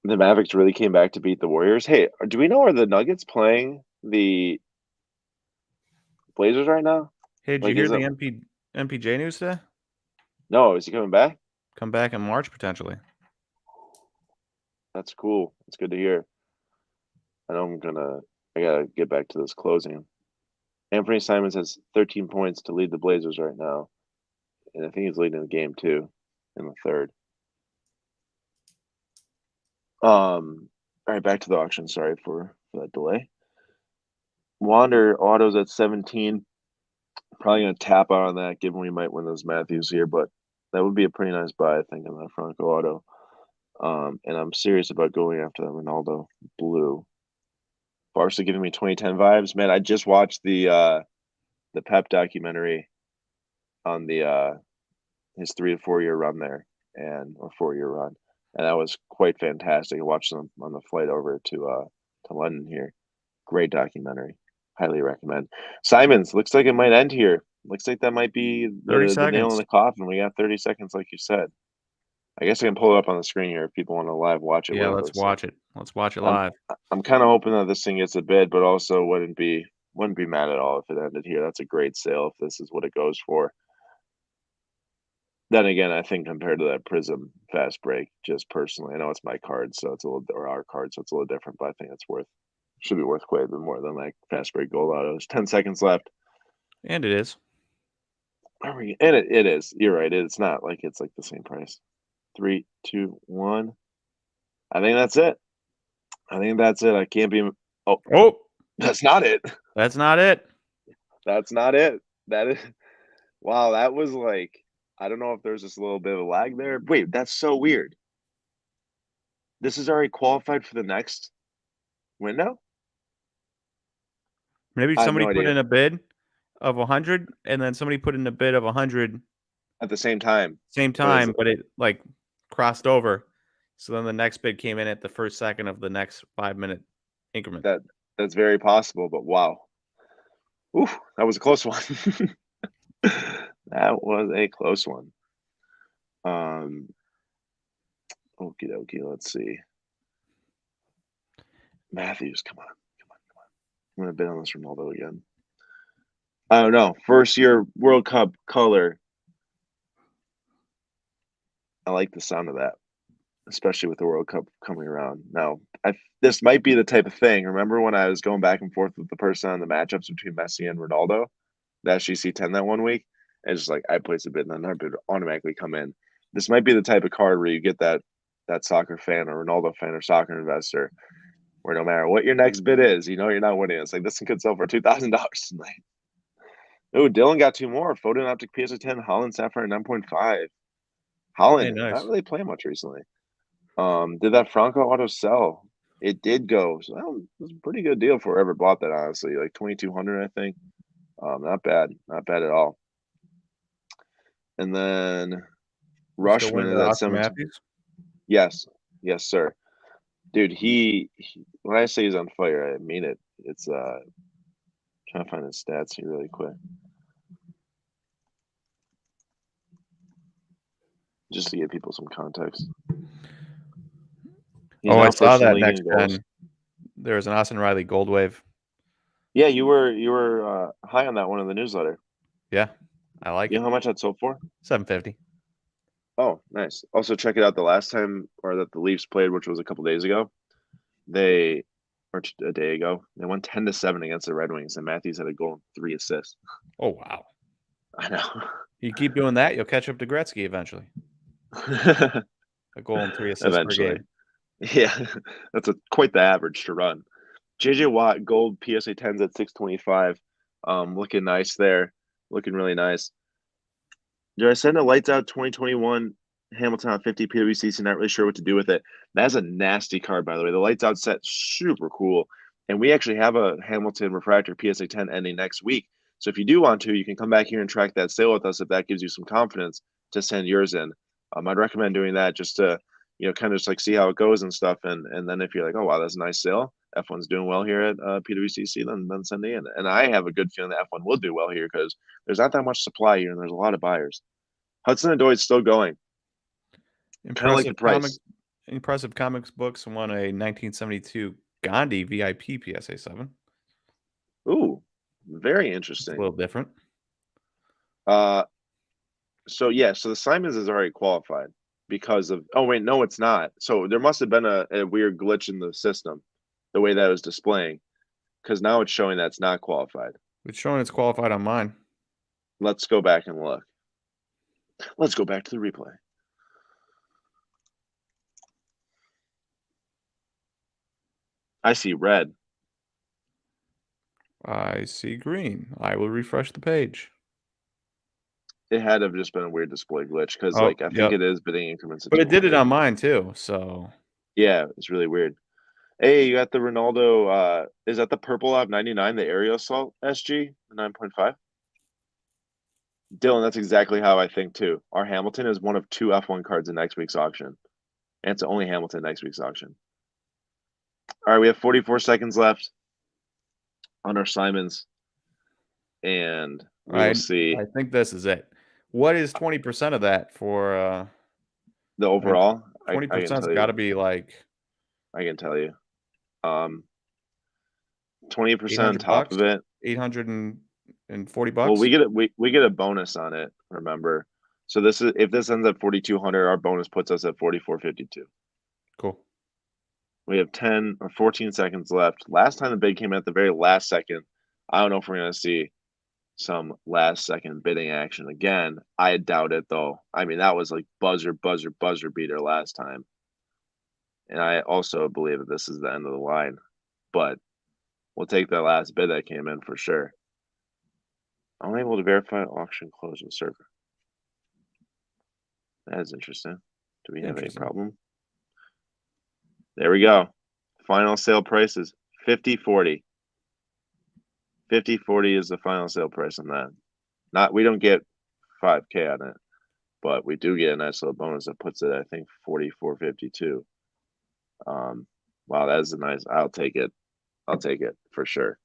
The Mavericks really came back to beat the Warriors. Hey, do we know, are the Nuggets playing the Blazers right now? Hey, did you Like, hear is the it? MPJ news today? No, is he coming back? Come back in March potentially. That's cool. It's good to hear. I know I gotta get back to this closing. Anthony Simons has 13 points to lead the Blazers right now, and I think he's leading the game too in the third. All right, back to the auction. Sorry for that delay. Wander autos at 17. Probably gonna tap out on that, given we might win those Matthews here, but that would be a pretty nice buy, I think, on that Franco auto. And I'm serious about going after that Ronaldo blue. Barca giving me 2010 vibes, man. I just watched the Pep documentary on the his 3 to 4 year run there, or 4 year run, and that was quite fantastic. I watched them on the flight over to London here. Great documentary, highly recommend. Simons, looks like it might end here. Looks like that might be 30 the nail in seconds. the coffin. We got 30 seconds, like you said. I guess I can pull it up on the screen here if people want to live watch it. Yeah, What it let's looks like. watch it. Let's watch it live. I'm kind of hoping that this thing gets a bid, but also wouldn't be mad at all if it ended here. That's a great sale if this is what it goes for. Then again, I think compared to that Prism fast break, just personally, I know it's my card, so it's a little, or our card, so it's a little different, but I think it's should be worth quite a bit more than like fast break gold autos. 10 seconds left. And it is. And it is. You're right. It's not like it's like the same price. 3, 2, 1. I think that's it. I can't be. Oh, That's not it. that's not it. That's not it. That is. Wow, that was like, I don't know if there's just a little bit of a lag there. Wait, that's so weird. This is already qualified for the next window? Maybe I have somebody no put idea. in a bid of 100, and then somebody put in a bid of 100 At the same time. same time, but it like crossed over. So then the next bid came in at the first second of the next 5-minute increment. That's very possible, but wow. Ooh, that was a close one. That was a close one. Okie dokie, let's see. Matthews, come on. I'm gonna bid on this Ronaldo again. I don't know. First year World Cup color. I like the sound of that, especially with the World Cup coming around. Now, this might be the type of thing. Remember when I was going back and forth with the person on the matchups between Messi and Ronaldo, the SGC 10 that one week? And just like I place a bid and then that bid automatically come in. This might be the type of card where you get that soccer fan or Ronaldo fan or soccer investor where no matter what your next bid is, you know you're not winning. It's like this one could sell for $2,000 tonight. Oh, Dylan got 2 more. Photon Optic PSA 10, Holland Sapphire 9.5. Holland, Hey, nice. not really playing much recently. Did that Franco auto sell? It did go. So that was a pretty good deal for whoever bought that, honestly. Like 2,200, I think. Not bad. Not bad at all. And then Still Rushman winning is at at Oscar 17. Matthews. Yes. Yes, sir. Dude, he when I say he's on fire, I mean it. It's trying to find his stats here really quick. Just to give people some context. He's I now saw first in the that league next in goals. gen. There was an Austin Riley Gold Wave. Yeah, you were high on that one in the newsletter. Yeah, I like You it. know how much that sold for? $750. Oh, nice. Also, check it out. The last time, or that the Leafs played, which was a couple days ago, a day ago, they won 10-7 against the Red Wings, and Matthews had a goal and 3 assists. Oh wow! I know. You keep doing that, you'll catch up to Gretzky eventually. A goal and 3 assists per Eventually, game. yeah, that's quite the average to run. JJ Watt gold PSA 10s at 625, looking nice there, looking really nice. Did I send a lights out 2021 Hamilton on 50 PWCC? Not really sure what to do with it. That's a nasty card, by the way. The lights out set, super cool. And we actually have a Hamilton refractor PSA 10 ending next week. So if you do want to, you can come back here and track that sale with us if that gives you some confidence to send yours in. I'd recommend doing that just to, kind of just like see how it goes and stuff. And then if you're like, oh, wow, that's a nice sale, F1's doing well here at PWCC, then send it in. And I have a good feeling that F1 will do well here because there's not that much supply here and there's a lot of buyers. Hudson and Doyle's still going. Kind of like the price. Impressive Comics Books won a 1972 Gandhi VIP PSA 7. Ooh, very It's a interesting. little different. So the Simons is already qualified because of. Oh wait, no, it's not. So there must have been a weird glitch in the system, the way that it was displaying, because now it's showing that it's not qualified. It's showing it's qualified on mine. Let's go back and look. Let's go back to the replay. I see red. I see green. I will refresh the page. It had to have just been a weird display glitch because, Oh, I think yep. it is bidding increments. Of But it did it 200. on mine too, so. Yeah, it's really weird. Hey, you got the Ronaldo. Is that the purple of 99, the Aerial Assault SG 9.5? Dylan, that's exactly how I think too. Our Hamilton is one of 2 F1 cards in next week's auction, and it's the only Hamilton next week's auction. All right, we have 44 seconds left on our Simons, and we'll see I think this is it. What is 20% of that for? the overall. I can 20%'s tell got to you. be like I can tell you. 20% on 800 top bucks, of it. 840 Well, bucks. we get a bonus on it. Remember, so this is if this ends at 4,200, our bonus puts us at 4,452. Cool. We have 10 or 14 seconds left. Last time the bid came at the very last second. I don't know if we're gonna see some last second bidding action again. I doubt it though. I mean, that was like buzzer beater last time. And I also believe that this is the end of the line. But we'll take that last bid that came in for sure. Unable to verify auction closing server. That is interesting. Do we have a problem? There we go. Final sale price is 50.40. 50.40 is the final sale price on that. We don't get 5K on it, but we do get a nice little bonus that puts it, I think, 44.52. Wow, that is a nice. I'll take it. I'll take it for sure.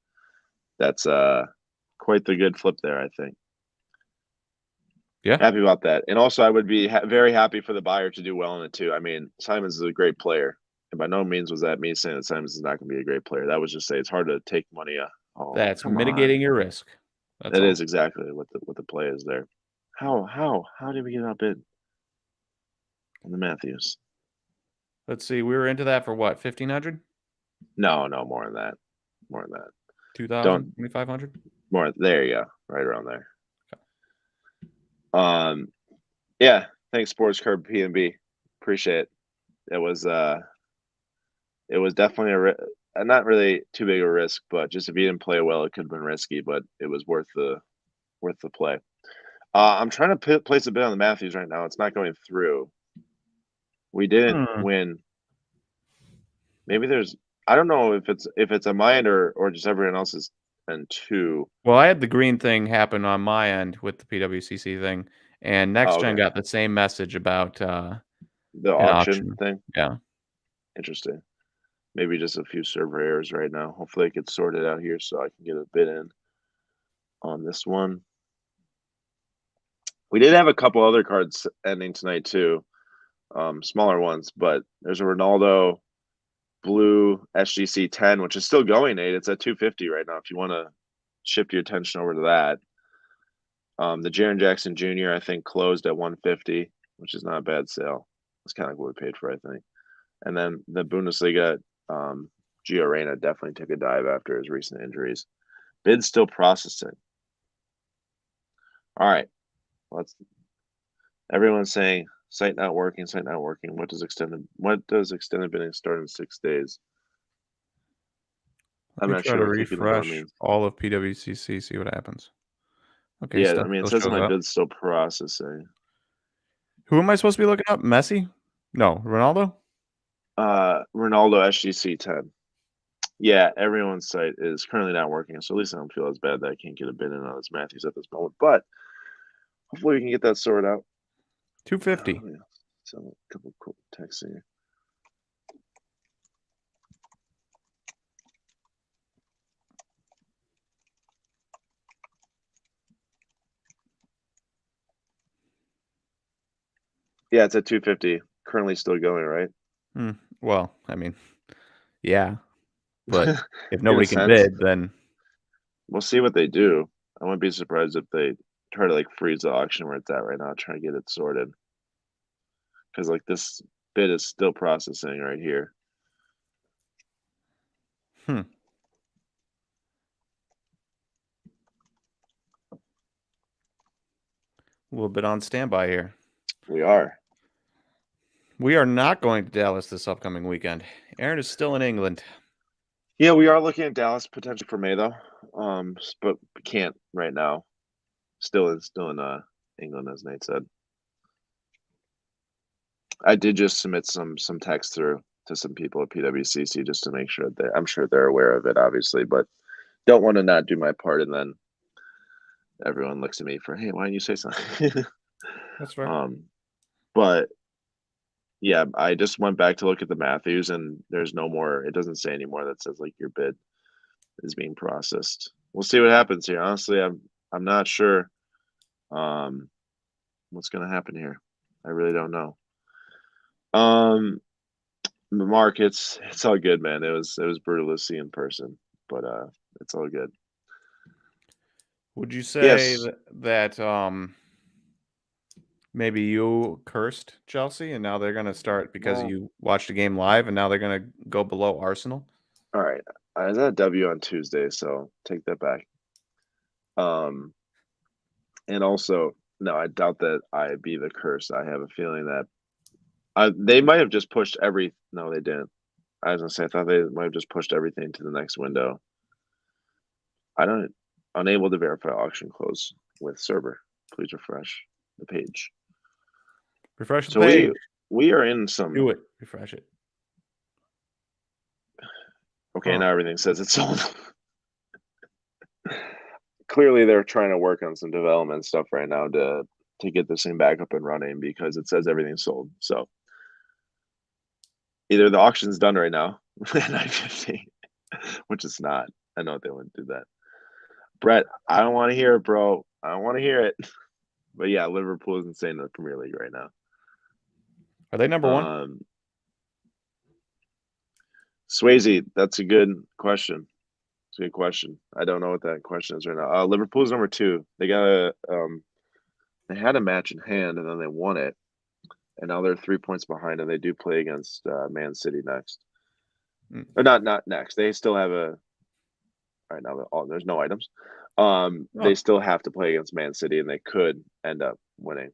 That's quite the good flip there, I think. Yeah, happy about that. And also, I would be very happy for the buyer to do well in it too. I mean, Simons is a great player, and by no means was that me saying that Simons is not going to be a great player. That was just say it's hard to take money. that's come mitigating on. your risk. That is exactly what the play is there. How did we get outbid on the Matthews? Let's see. We were into that for what? 1,500? No, more than that. More than that. 2,000? 2,500? More. There you go. Right around there. Okay. Yeah. Thanks, Sports Card PNB. Appreciate it. It was definitely not really too big a risk, but just if you didn't play well, it could have been risky, but it was worth the play. I'm trying to place a bid on the Matthews right now. It's not going through. We didn't win. Maybe I don't know if it's a my end or just everyone else's end too. Well, I had the green thing happen on my end with the PWCC thing, and Next Gen got the same message about the auction thing. Yeah, interesting. Maybe just a few server errors right now. Hopefully, it gets sorted out here so I can get a bid in on this one. We did have a couple other cards ending tonight too, smaller ones, but there's a Ronaldo blue SGC 10, which is still going, Nate. It's at 250 right now if you want to shift your attention over to that. The Jaren Jackson Jr., I think, closed at 150, which is not a bad sale. It's kind of like what we paid for, I think. And then the Bundesliga, Gio Reyna definitely took a dive after his recent injuries. Bid still processing. All right. Everyone's saying site not working. What does extended bidding start in 6 days? I'm not sure to what clicking more refresh means. all of PWCC, see what happens. Okay. Yeah, I mean, it says my bid's still processing. Who am I supposed to be looking up? Messi? No, Ronaldo? Ronaldo SGC 10. Yeah, everyone's site is currently not working, so at least I don't feel as bad that I can't get a bid in on this Matthews at this moment. But hopefully we can get that sorted out. 250. So a couple of cool texts here. Yeah, it's at 250. Currently still going, right? Well, I mean, yeah, but if In a nobody can sense, bid, then we'll see what they do. I wouldn't be surprised if they try to like freeze the auction where it's at right now, trying to get it sorted. Because like this bid is still processing right here. hmm, a little bit on standby here. We are. We are not going to Dallas this upcoming weekend. Aaron is still in England. Yeah, we are looking at Dallas potentially for May though. But we can't right now. Still in England, as Nate said. I did just submit some text through to some people at PWCC just to make sure that I'm sure they're aware of it, obviously, but don't want to not do my part and then everyone looks at me for, hey, why didn't you say something? That's fair. But yeah, I just went back to look at the Matthews and there's no more, it doesn't say anymore that says like your bid is being processed. We'll see what happens here. Honestly, I'm not sure what's gonna happen here. I really don't know. Um Mark, it's all good, man. It was brutal to see in person, but it's all good. Would you say Yes. that maybe you cursed Chelsea and now they're going to start because Well, you watched a game live and now they're going to go below Arsenal? all right. I was at W on Tuesday, so take that back. Um, and also, no, I doubt that I be the curse. I have a feeling that they might have just pushed every. No, they didn't. I was gonna say I thought they might have just pushed everything to the next window. I don't. Unable to verify auction close with server. Please refresh the page. Refresh the So we page. we are in some. Do it. Refresh it. Okay, Huh. now everything says it's sold. Clearly, they're trying to work on some development stuff right now to get this thing back up and running because it says everything's sold. So either the auction's done right now at 9:50, which it's not. I know they wouldn't do that. Brett, I don't want to hear it, bro. I don't want to hear it. But yeah, Liverpool is insane in the Premier League right now. Are they number one? Um, Swayze, that's a good question. It's a good question. I don't know what that question is right now. Liverpool's number two. They had a match in hand and then they won it, and now they're 3 points behind, and they do play against Man City next. Mm. Or not next. They still have a right now. There's no items. They Oh. still have to play against Man City, and they could end up winning.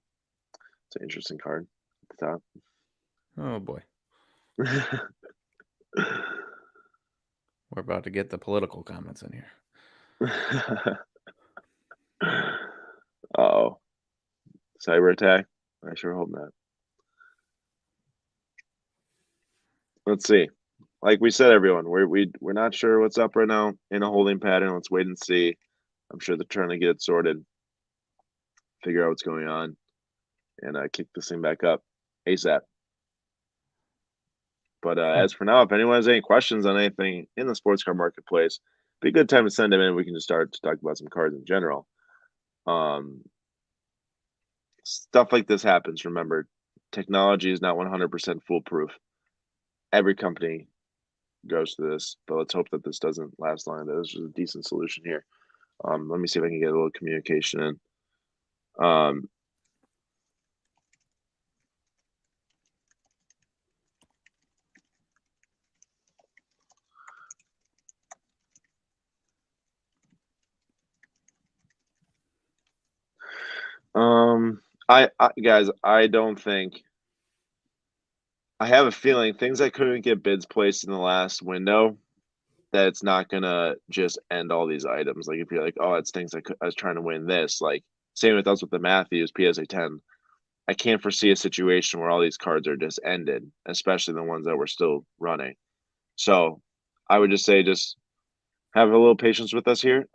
It's an interesting card at the Oh boy. top. We're about to get the political comments in here. Oh, cyber attack. I sure hope not. Let's see. Like we said, everyone, we're not sure what's up right now in a holding pattern. Let's wait and see. I'm sure they're trying to get it sorted, figure out what's going on, and kick this thing back up ASAP. But Hmm. as for now, if anyone has any questions on anything in the sports car marketplace, be a good time to send them in. We can just start to talk about some cars in general. Um, Stuff like this happens. Remember, technology is not 100% foolproof. Every company goes through this, but let's hope that this doesn't last long. That this is a decent solution here. Let me see if I can get a little communication in. Um, I guys, I don't think I have a feeling things I couldn't get bids placed in the last window that it's not gonna just end all these items. Like if you're like, oh, it's things I was trying to win this. Like same with us with the Matthews PSA 10. I can't foresee a situation where all these cards are just ended, especially the ones that were still running. So I would just say just have a little patience with us here.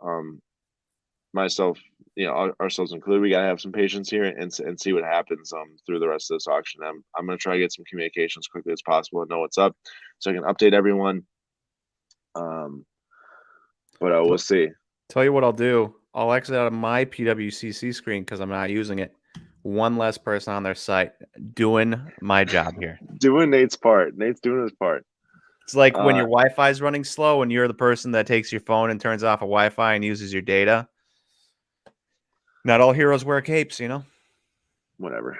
Myself, ourselves included, we gotta have some patience here and see what happens through the rest of this auction. I'm gonna try to get some communication as quickly as possible and know what's up, so I can update everyone. Um, but we'll see. Tell you what I'll do. I'll exit out of my PWCC screen because I'm not using it. one less person on their site doing my job here. Doing Nate's part. Nate's doing his part. It's like when your Wi-Fi is running slow and you're the person that takes your phone and turns off a Wi-Fi and uses your data. Not all heroes wear capes, you know? Whatever.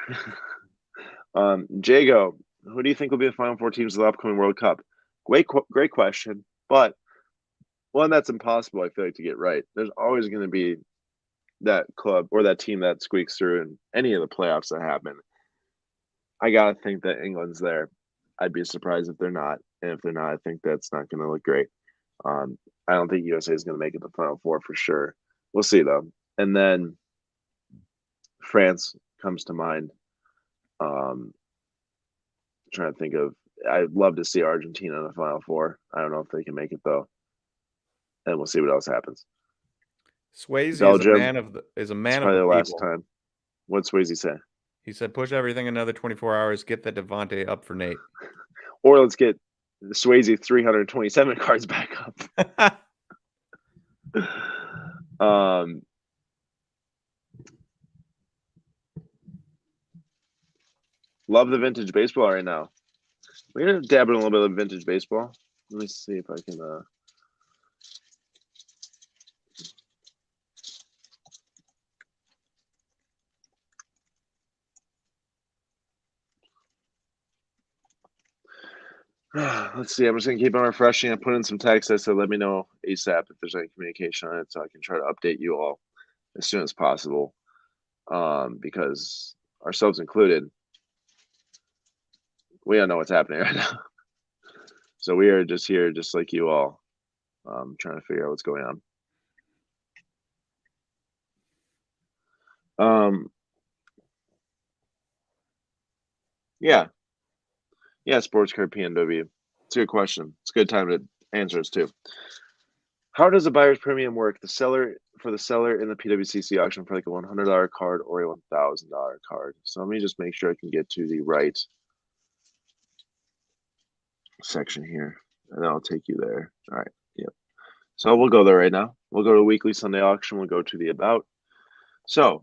Jago, who do you think will be the final four teams of the upcoming World Cup? Great question, but one that's impossible, I feel like, to get right. There's always going to be that club or that team that squeaks through in any of the playoffs that happen. I got to think that England's there. I'd be surprised if they're not. And if they're not, I think that's not going to look great. I don't think USA is going to make it the Final Four for sure. We'll see, though. And then France comes to mind. Trying to think of, I'd love to see Argentina in the Final Four. I don't know if they can make it, though. And we'll see what else happens. Swayze Belgium is a man probably of the the last people. time. What's Swayze say? He said, "Push everything another 24 hours. Get that Devontae up for Nate." Or let's get the Swayze 327 cards back up. Love the vintage baseball right now. We're gonna dab in a little bit of vintage baseball. Let me see if I can. Let's see. I'm just gonna keep on refreshing. I put in some text. I said, let me know ASAP if there's any communication on it, so I can try to update you all as soon as possible. Because ourselves included, we don't know what's happening right now. So we are just here, just like you all, trying to figure out what's going on. Yeah, sports card PNW. It's a good question. It's a good time to answer this too. How does a buyer's premium work? The seller in the PWCC auction for like a $100 card or a $1,000 card. So let me just make sure I can get to the right section here, and I'll take you there. All right. Yep. So we'll go there right now. We'll go to weekly Sunday auction. We'll go to the about. So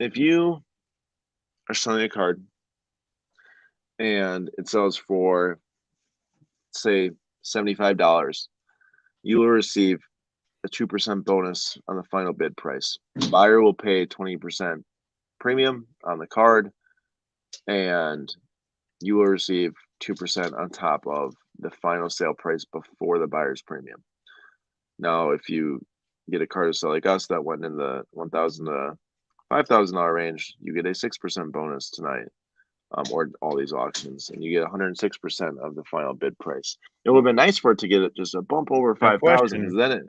if you are selling a card and it sells for, say, $75, you will receive a 2% bonus on the final bid price. The buyer will pay 20% premium on the card, and you will receive 2% on top of the final sale price before the buyer's premium. Now, if you get a card to sell like us that went in the $1,000 to $5,000 range, you get a 6% bonus tonight, or all these auctions, and you get 106% of the final bid price. It would have been nice for it to get it just a bump over 5,000, because then it.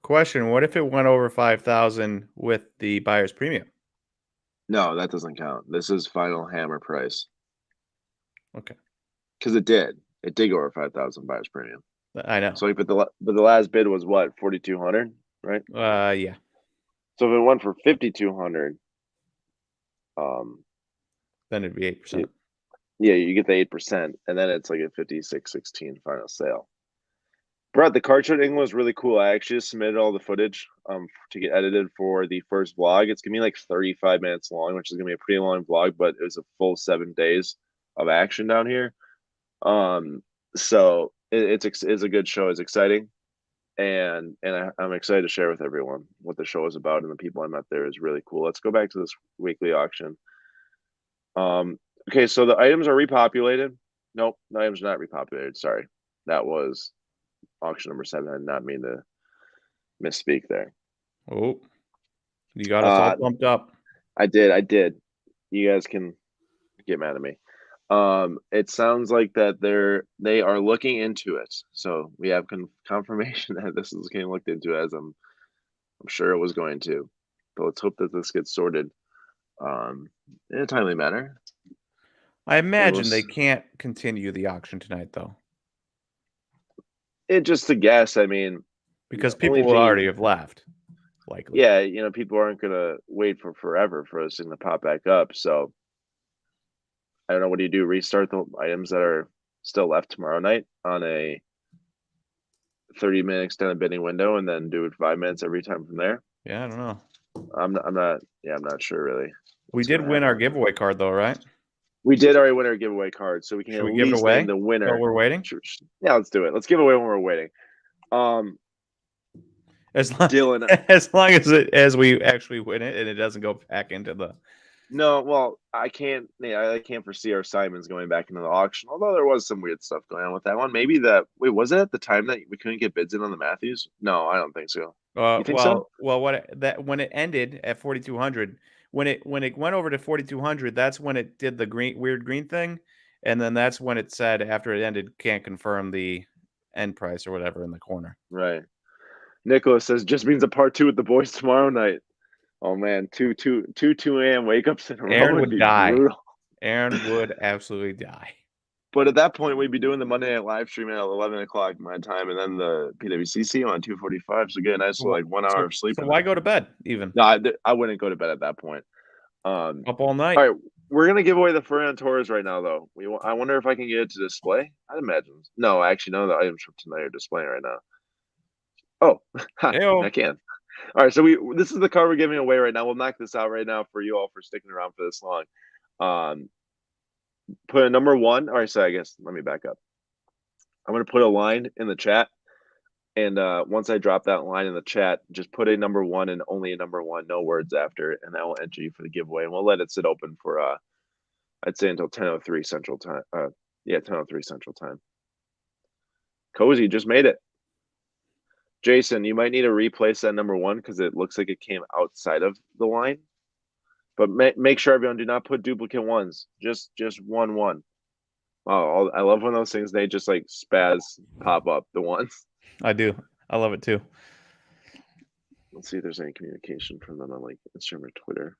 Question: what if it went over 5,000 with the buyer's premium? No, that doesn't count. This is final hammer price. Okay. Because it did go over 5,000 buyer's premium. I know. So, but the last bid was what, 4,200, right? Yeah. So if it went for 5,200, then it'd be 8%. Yeah, you get the 8%, and then it's like a 56.16 final sale. Brett, the card show in England was really cool. I actually just submitted all the footage to get edited for the first vlog. It's gonna be like 35 minutes long, which is gonna be a pretty long vlog, but it was a full 7 days of action down here. So it's a good show. It's exciting, and I'm excited to share with everyone what the show is about, and the people I met there is really cool. Let's go back to this weekly auction. Okay, so the items are repopulated. Nope, the items are not repopulated. Sorry, that was auction number 7. I did not mean to misspeak there. Oh, you got us all pumped up. I did. You guys can get mad at me. It sounds like that they are looking into it. So we have confirmation that this is getting looked into, as I'm sure it was going to. But let's hope that this gets sorted in a timely manner. I imagine they can't continue the auction tonight, though. It's just a guess. I mean, because people will already have left, likely. Yeah, people aren't gonna wait for forever for this thing to pop back up. So I don't know. What do you do? Restart the items that are still left tomorrow night on a 30-minute extended bidding window, and then do it 5 minutes every time from there? Yeah, I don't know. I'm not. Yeah, I'm not sure really. We what's did gonna win our happen. giveaway card though, right? We did already win our giveaway card, so we can Should at we give it least away name the winner. while we're waiting? Yeah, let's do it. Let's give away when we're waiting. As long, Dylan, as we actually win it and it doesn't go back into the. no, well, I can't. Yeah, I can't foresee our Simons going back into the auction. Although there was some weird stuff going on with that one. Maybe that. Wait, was it at the time that we couldn't get bids in on the Matthews? No, I don't think so. You think so? When it ended at 4,200, when it went over to 4,200, that's when it did the weird green thing, and then that's when it said after it ended, can't confirm the end price or whatever in the corner. Right. Nicholas says just means a part 2 with the boys tomorrow night. Oh man, 2 a.m. wake ups in a row Aaron would would be die. brutal. Aaron would absolutely die. But at that point, we'd be doing the Monday night live stream at 11 o'clock my time, and then the PWCC on 2:45. So get a nice like 1 hour of sleep. So why go to bed even? No, I wouldn't go to bed at that point. Up all night. All right, we're gonna give away the Ferran Torres right now, though. I wonder if I can get it to display. I'd imagine. No, actually, none of the items from tonight are displaying right now. Oh, I can. All right, so this is the card we're giving away right now. We'll knock this out right now for you all for sticking around for this long. Put a number 1. All right, so I guess let me back up. I'm gonna put a line in the chat, and once I drop that line in the chat, just put a number 1 and only a number 1, no words after it, and that will enter you for the giveaway. And we'll let it sit open for I'd say until 10:03 Central Time. 10:03 Central Time. Cozy just made it. Jason, you might need to replace that number 1 because it looks like it came outside of the line. But make sure everyone do not put duplicate ones. Just 1. Oh, I love when those things they just like spaz pop up the ones. I do. I love it too. Let's see if there's any communication from them on like Instagram or Twitter.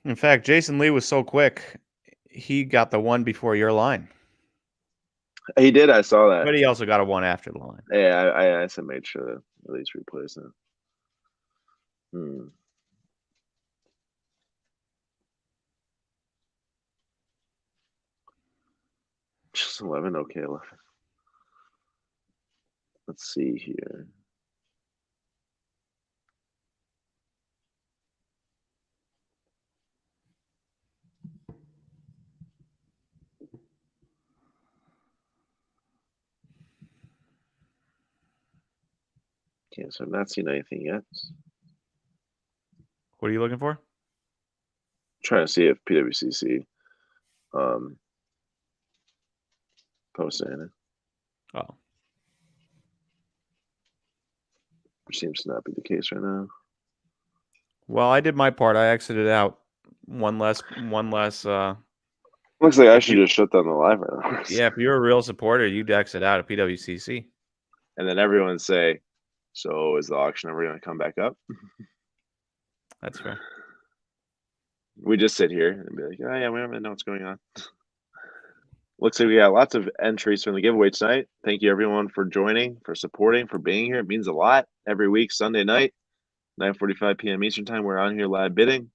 In fact, Jason Lee was so quick, he got the 1 before your line. He did. I saw that. But he also got a 1 after the line. Yeah, I made sure to at least replace it. Just 11. Okay, 11. Let's see here. Okay, so I'm not seeing anything yet. What are you looking for? Trying to see if PWCC posted in it. Oh. Which seems to not be the case right now. Well, I did my part. I exited out. One less. Looks like I should just shut down the live right now. Yeah, if you're a real supporter, you'd exit out of PWCC. And then everyone say, so is the auction ever going to come back up? That's fair. We just sit here and be like, oh, yeah, we don't really know what's going on. Looks like we got lots of entries from the giveaway tonight. Thank you, everyone, for joining, for supporting, for being here. It means a lot. Every week, Sunday night, 9:45 p.m. Eastern Time, we're on here live bidding.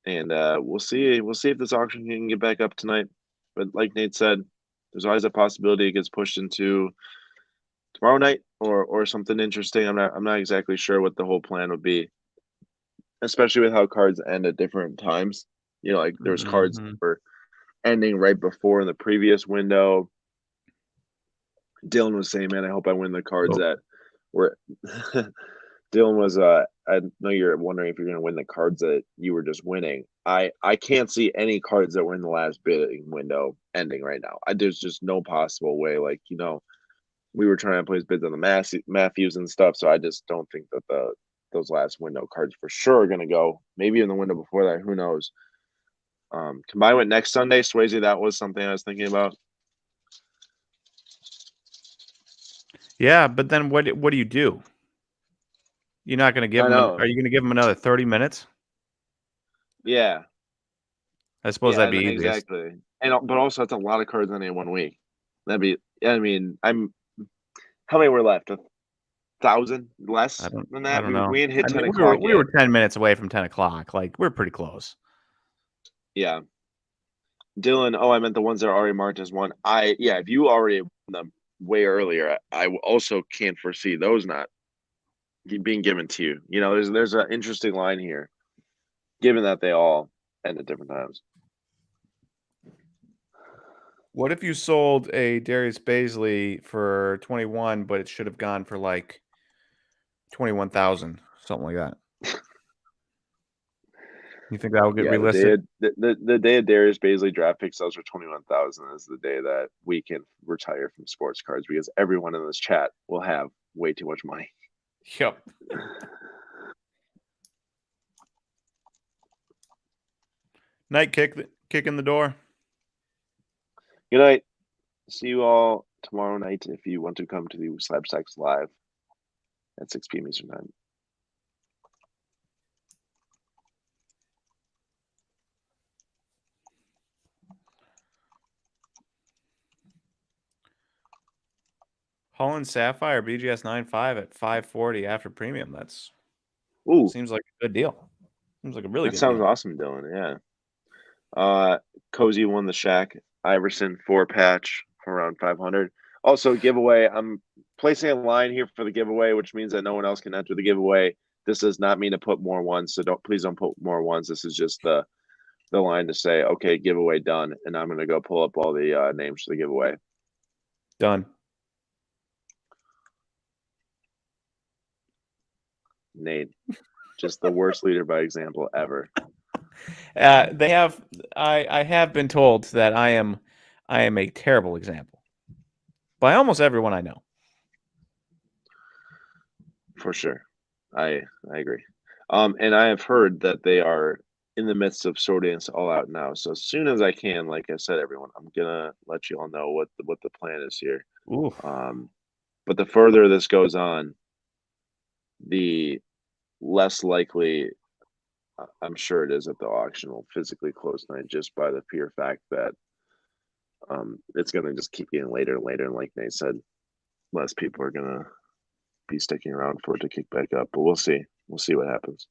And we'll see. We'll see if this auction can get back up tonight. But like Nate said, there's always a possibility it gets pushed into tomorrow night or something interesting. I'm not exactly sure what the whole plan would be, especially with how cards end at different times. You know, like there's cards that were ending right before in the previous window. Dylan was saying, "Man, I hope I win the cards that were." Dylan was I know you're wondering if you're going to win the cards that you were just winning. I can't see any cards that were in the last bidding window ending right now. There's just no possible way. Like, you know, we were trying to place bids on the Matthews and stuff, so I just don't think that those last window cards for sure are going to go. Maybe in the window before that, who knows? Combined with next Sunday, Swayze, that was something I was thinking about. Yeah, but then what do you do? You're not going to give him. Are you going to give him another 30 minutes? Yeah, I suppose that'd be easiest. Exactly. But also, it's a lot of cards in any one week. That'd be. I mean, how many were left? 1,000 less than that. I don't know. We had hit 10 o'clock. We were 10 minutes away from 10 o'clock. Like, we're pretty close. Yeah. Dylan, I meant the ones that are already marked as one. If you already won them, way earlier, I also can't foresee those not being given to you. You know, there's an interesting line here, given that they all end at different times. What if you sold a Darius Baisley for 21, but it should have gone for like 21,000, something like that? You think that will get Yeah, the day relisted? of, the day of Darius Baisley draft pick sells for 21,000 is the day that we can retire from sports cards because everyone in this chat will have way too much money. Yep. Night kick in the door. Good night. See you all tomorrow night if you want to come to the Slabstacks Live at 6 p.m. Eastern Time. Holland Sapphire BGS 9.5 at 540 after premium. That's Ooh, seems like a good deal. Seems like a really that good sounds deal. awesome, Dylan. Yeah. Cozy won the Shack. Iverson 4-patch for around 500. Also, giveaway. I'm placing a line here for the giveaway, which means that no one else can enter the giveaway. This does not mean to put more ones, so please don't put more ones. This is just the line to say, okay, giveaway done, and I'm gonna go pull up all the names for the giveaway. Done. Nate, just the worst leader by example ever. They have. I have been told that I am a terrible example by almost everyone I know. For sure, I agree. And I have heard that they are in the midst of sorting this all out now. So as soon as I can, like I said, everyone, I'm gonna let you all know what the plan is here. Ooh. But the further this goes on, the less likely I'm sure it is that the auction will physically close tonight just by the pure fact that it's going to just keep getting later and later. And like Nate said, less people are going to be sticking around for it to kick back up. But we'll see. We'll see what happens.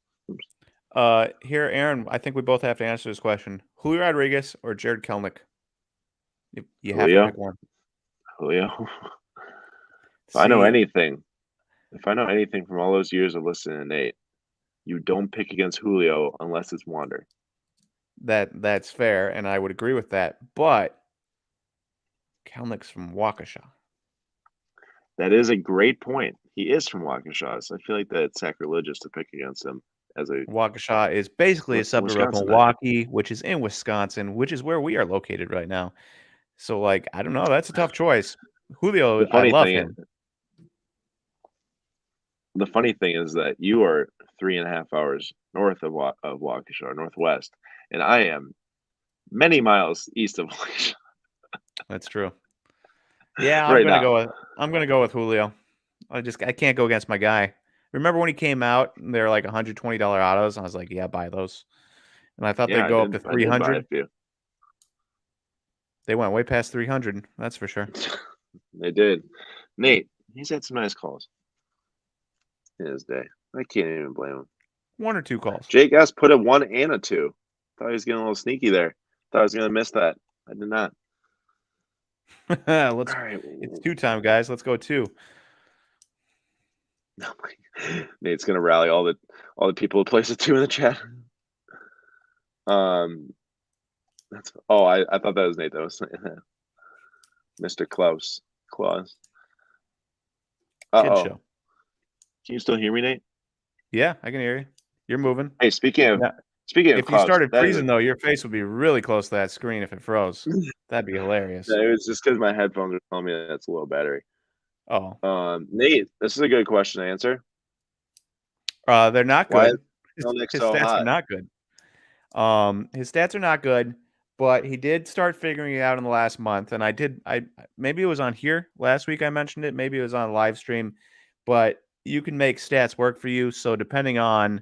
Here, Aaron, I think we both have to answer this question. Julio Rodriguez or Jared Kelnick? You have to Julio? pick one. Julio? If I know See, anything, from all those years of listening to Nate, you don't pick against Julio unless it's Wander. that's fair, and I would agree with that. But Kelnick's from Waukesha. That is a great point. He is from Waukesha, so I feel like that it's sacrilegious to pick against him as a Waukesha is basically a suburb of Wisconsin guy. Milwaukee, which is in Wisconsin, which is where we are located right now. So, like, I don't know. That's a tough choice. Julio, The I funny love thing, him. the funny thing is that you are 3.5 hours north of Waukesha, northwest, and I am many miles east of Waukesha. That's true. Yeah, Right now. I'm gonna go with Julio. I can't go against my guy. Remember when he came out and they're like $120 autos? I was like, yeah, buy those. And I thought Yeah, they'd go up to I did buy a 300. few. They went way past 300. That's for sure. They did. Nate, he's had some nice calls in his day. I can't even blame him. 1 or 2 calls. Jake S put a 1 and a 2. Thought he was getting a little sneaky there. Thought I was going to miss that. I did not. All right. It's 2 time, guys. Let's go 2. Nate's going to rally all the people who place a 2 in the chat. I thought that was Nate. That was Mr. Klaus. Good show. Can you still hear me, Nate? Yeah, I can hear you. You're moving. Hey, speaking of If Klaus, you started freezing, though, your face would be really close to that screen if it froze. That'd be hilarious. it was just because my headphones are telling me that's a low battery. Oh. Nate, this is a good question to answer. They're not Why good. is His so stats hot? are not good. His stats are not good, but he did start figuring it out in the last month. And I maybe it was on here last week I mentioned it, maybe it was on a live stream, but you can make stats work for you. So depending on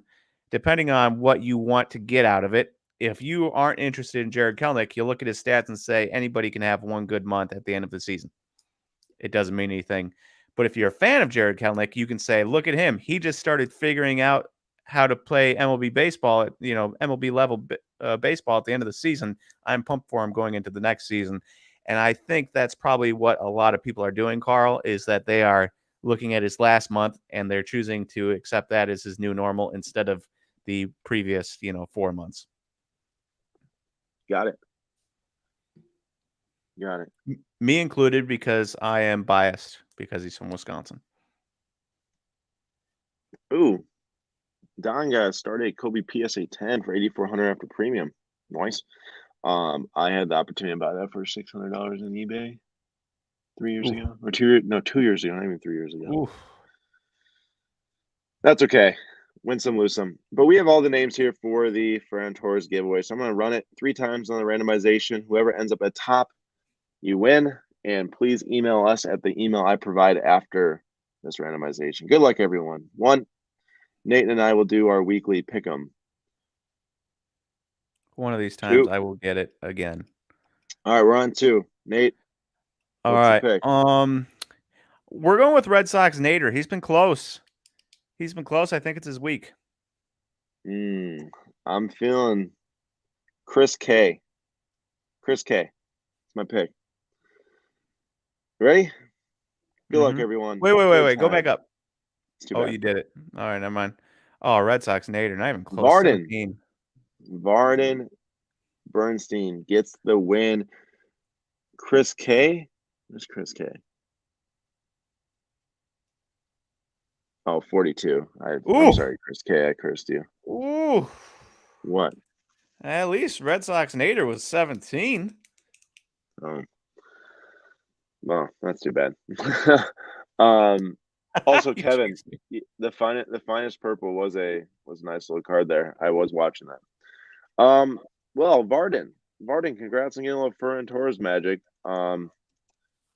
what you want to get out of it, if you aren't interested in Jared Kelnick, you'll look at his stats and say anybody can have one good month at the end of the season. It doesn't mean anything. But if you're a fan of Jared Kelnick, you can say, look at him. He just started figuring out how to play MLB baseball at, MLB level baseball at the end of the season. I'm pumped for him going into the next season. And I think that's probably what a lot of people are doing, Carl, is that they are looking at his last month and they're choosing to accept that as his new normal instead of the previous, 4 months. Got it. Got it. Me included, because I am biased because he's from Wisconsin. Ooh, Don got started Kobe PSA 10 for 8,400 after premium. Nice. I had the opportunity to buy that for $600 on eBay 3 years ago, or 2 years ago, not even 3 years ago. Oof. That's okay. Win some, lose some. But we have all the names here for the Ferran Torres giveaway. So I'm going to run it 3 times on the randomization. Whoever ends up at top, you win. And please email us at the email I provide after this randomization. Good luck, everyone. 1, Nate and I will do our weekly pick 'em. One of these times 2. I will get it again. All right, we're on 2. Nate, All what's right. the pick? We're going with Red Sox Nader. He's been close. I think it's his week. I'm feeling Chris K. Chris K. It's my pick. Ready? Good luck, everyone. Wait. Go back up. It's too Oh, bad. you did it. All right, never mind. Oh, Red Sox Nader, not even close. Varden Bernstein gets the win. Chris K. Where's Chris K? Oh, 42. I'm sorry, Chris K. I cursed you. Ooh. What? At least Red Sox Nader was 17. Oh. Well, that's too bad. Also, Kevin, the finest purple was a nice little card there. I was watching that. Well, Varden, congrats on getting a little Ferran Torres magic.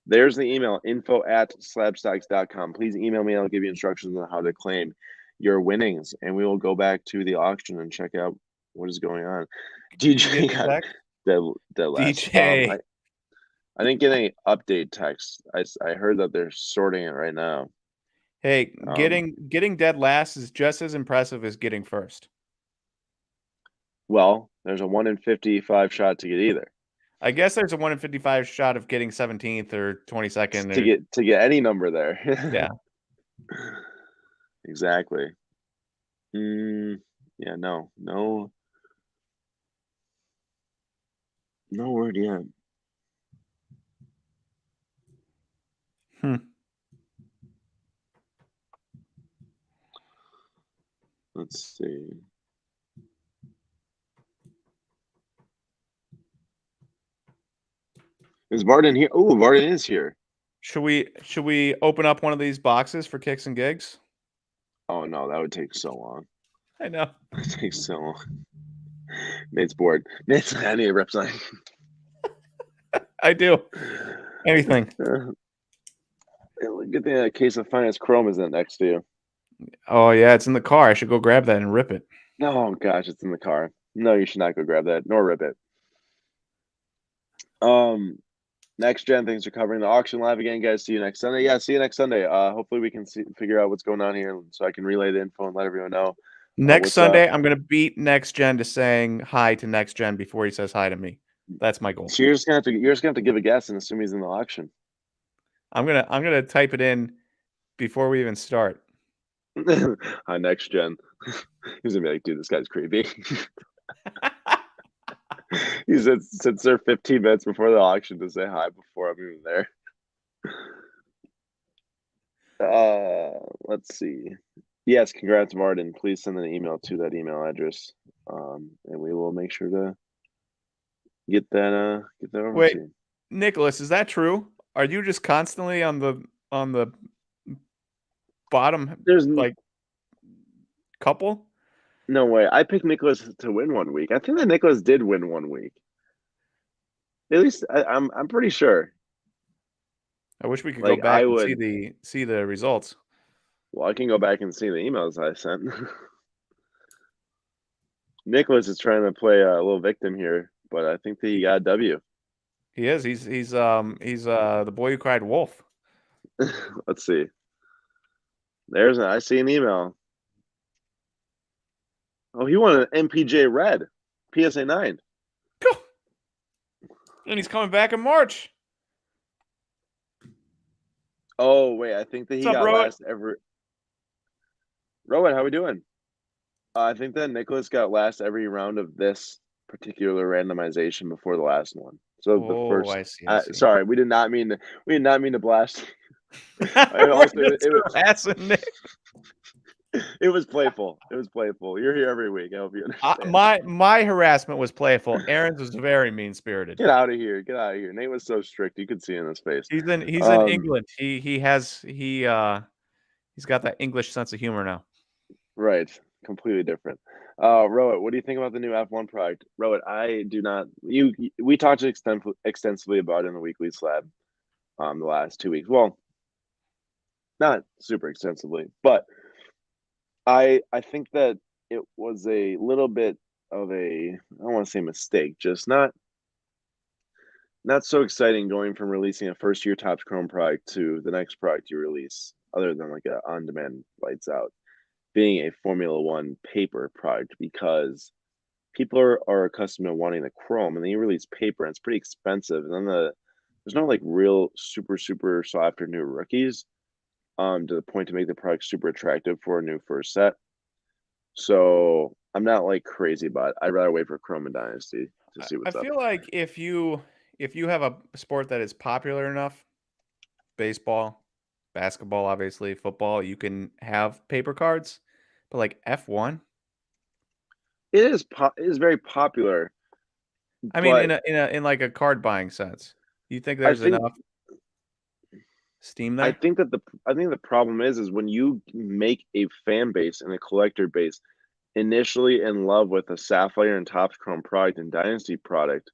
There's the email, info@slabstocks.com. Please email me. I'll give you instructions on how to claim your winnings, and we will go back to the auction and check out what is going on. DJ got dead last. DJ. I didn't get any update text. I heard that they're sorting it right now. Hey, getting dead last is just as impressive as getting first. Well, there's a 1 in 55 shot to get either. I guess there's a 1 in 55 shot of getting 17th or 22nd to get any number there. Yeah. Exactly. Yeah, no word yet. Let's see. Is Varden here? Oh, Varden is here. Should we open up one of these boxes for kicks and gigs? Oh no, that would take so long. I know. It takes so long. Nate's bored. I need a rep sign. I do. Anything. Good thing that case of finance Chrome isn't next to you. Oh yeah, it's in the car. I should go grab that and rip it. Oh gosh, it's in the car. No, you should not go grab that nor rip it. Next gen, things are covering the auction live again, guys. See you next Sunday. Yeah, see you next Sunday. Hopefully we can figure out what's going on here, so I can relay the info and let everyone know. Next Sunday, I'm gonna beat Next Gen to saying hi to Next Gen before he says hi to me. That's my goal. So you're just gonna have to give a guess and assume he's in the auction. I'm gonna type it in before we even start. Hi, Next Gen. He's gonna be like, dude, this guy's creepy. He sits there 15 minutes before the auction to say hi before I'm even there. Let's see. Yes, congrats, Martin. Please send an email to that email address, and we will make sure to get that over Wait, to you. Nicholas, is that true? Are you just constantly on the bottom? There's like couple? No way. I picked Nicholas to win 1 week. I think that Nicholas did win 1 week. At least I'm pretty sure. I wish we could go back and see the results. Well, I can go back and see the emails I sent. Nicholas is trying to play a little victim here, but I think that he got a W. He is. He's the boy who cried wolf. Let's see. I see an email. Oh, he won an MPJ Red, PSA 9. And he's coming back in March. Oh wait, I think that What's he up, got Rowan? last every. Rowan, how we doing? I think that Nicholas got last every round of this particular randomization before the last one. So the Oh, first. I see. I see. Sorry, we did not mean to. We did not mean to blast. We're Also, just harassing Nick. it was playful. It was playful. You're here every week. I hope you understand. My harassment was playful. Aaron's was very mean spirited. Get out of here. Get out of here. Nate was so strict. You could see in his face. He's in England. He's got that English sense of humor now. Right. Completely different. Rohit, what do you think about the new F1 product? Rohit, I do not. We talked extensively about it in the weekly slab the last 2 weeks. Well, not super extensively, but I think that it was a little bit of a, I don't want to say mistake, just not so exciting going from releasing a first year Topps Chrome product to the next product you release, other than like a on demand lights out, being a Formula One paper product, because people are accustomed to wanting the Chrome, and then you release paper and it's pretty expensive. And then there's no like real super sought after new rookies to the point to make the product super attractive for a new first set. So I'm not like crazy about it. I'd rather wait for Chrome and Dynasty to see I what's up. feel like if you have a sport that is popular enough, baseball, basketball, obviously, football, you can have paper cards, but like F1, It is very popular, I mean, but in like a card buying sense, you think I there's think enough steam I there? think that the problem is when you make a fan base and a collector base initially in love with a Sapphire and Topps Chrome product and Dynasty product,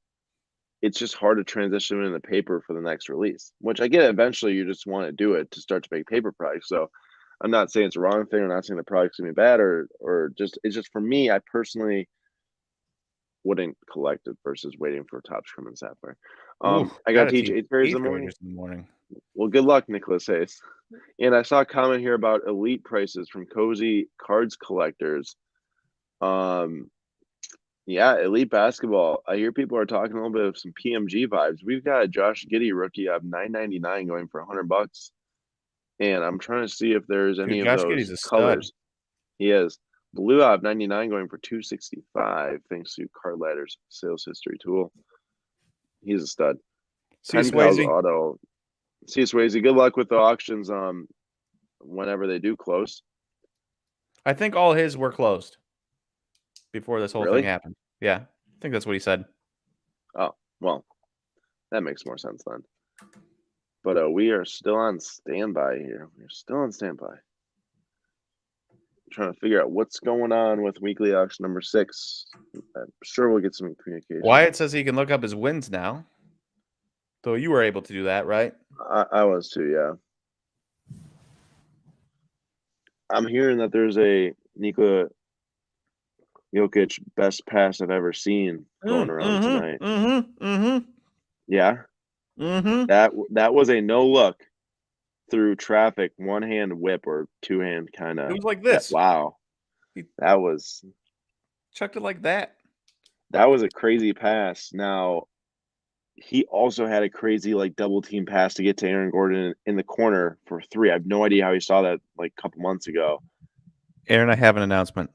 it's just hard to transition them into paper for the next release. Which I get, eventually you just want to do it to start to make paper products. So I'm not saying it's a wrong thing. I'm not saying the product's gonna be bad or just, it's just, for me, I personally wouldn't collect it versus waiting for Topps Chrome and Sapphire. Ooh, I got to gotta teach teach eighth graders in eighth the morning. graders in the morning. Well, good luck, Nicholas Hayes. And I saw a comment here about elite prices from Cozy Cards Collectors. Um, yeah, elite basketball. I hear people are talking a little bit of some PMG vibes. We've got a Josh Giddey rookie of $9.99 going for $100, and I'm trying to see if there's Dude, any of Josh Giddey's those a stud. colors. He is blue of 99 going for 265, thanks to Card Ladder's sales history tool. He's a stud. See Pen Pals Swayze. Auto. See Swayze. Good luck with the auctions. Whenever they do close. I think all his were closed before this whole thing Really? happened. Yeah, I think that's what he said. Oh, well, that makes more sense then. But we are still on standby here. We're still on standby. Trying to figure out what's going on with weekly auction number 6. I'm sure we'll get some communication. Wyatt says he can look up his wins now. So you were able to do that, right? I was too, yeah. I'm hearing that there's a Nikola Jokic best pass I've ever seen going around tonight. Yeah, that was a no look through traffic, one hand whip or two hand kind It of. was like this. Wow, He that was chucked it like that. a crazy pass. Now he also had a crazy like double team pass to get to Aaron Gordon in the corner for 3. I have no idea how he saw that like a couple months ago. Aaron, I have an announcement.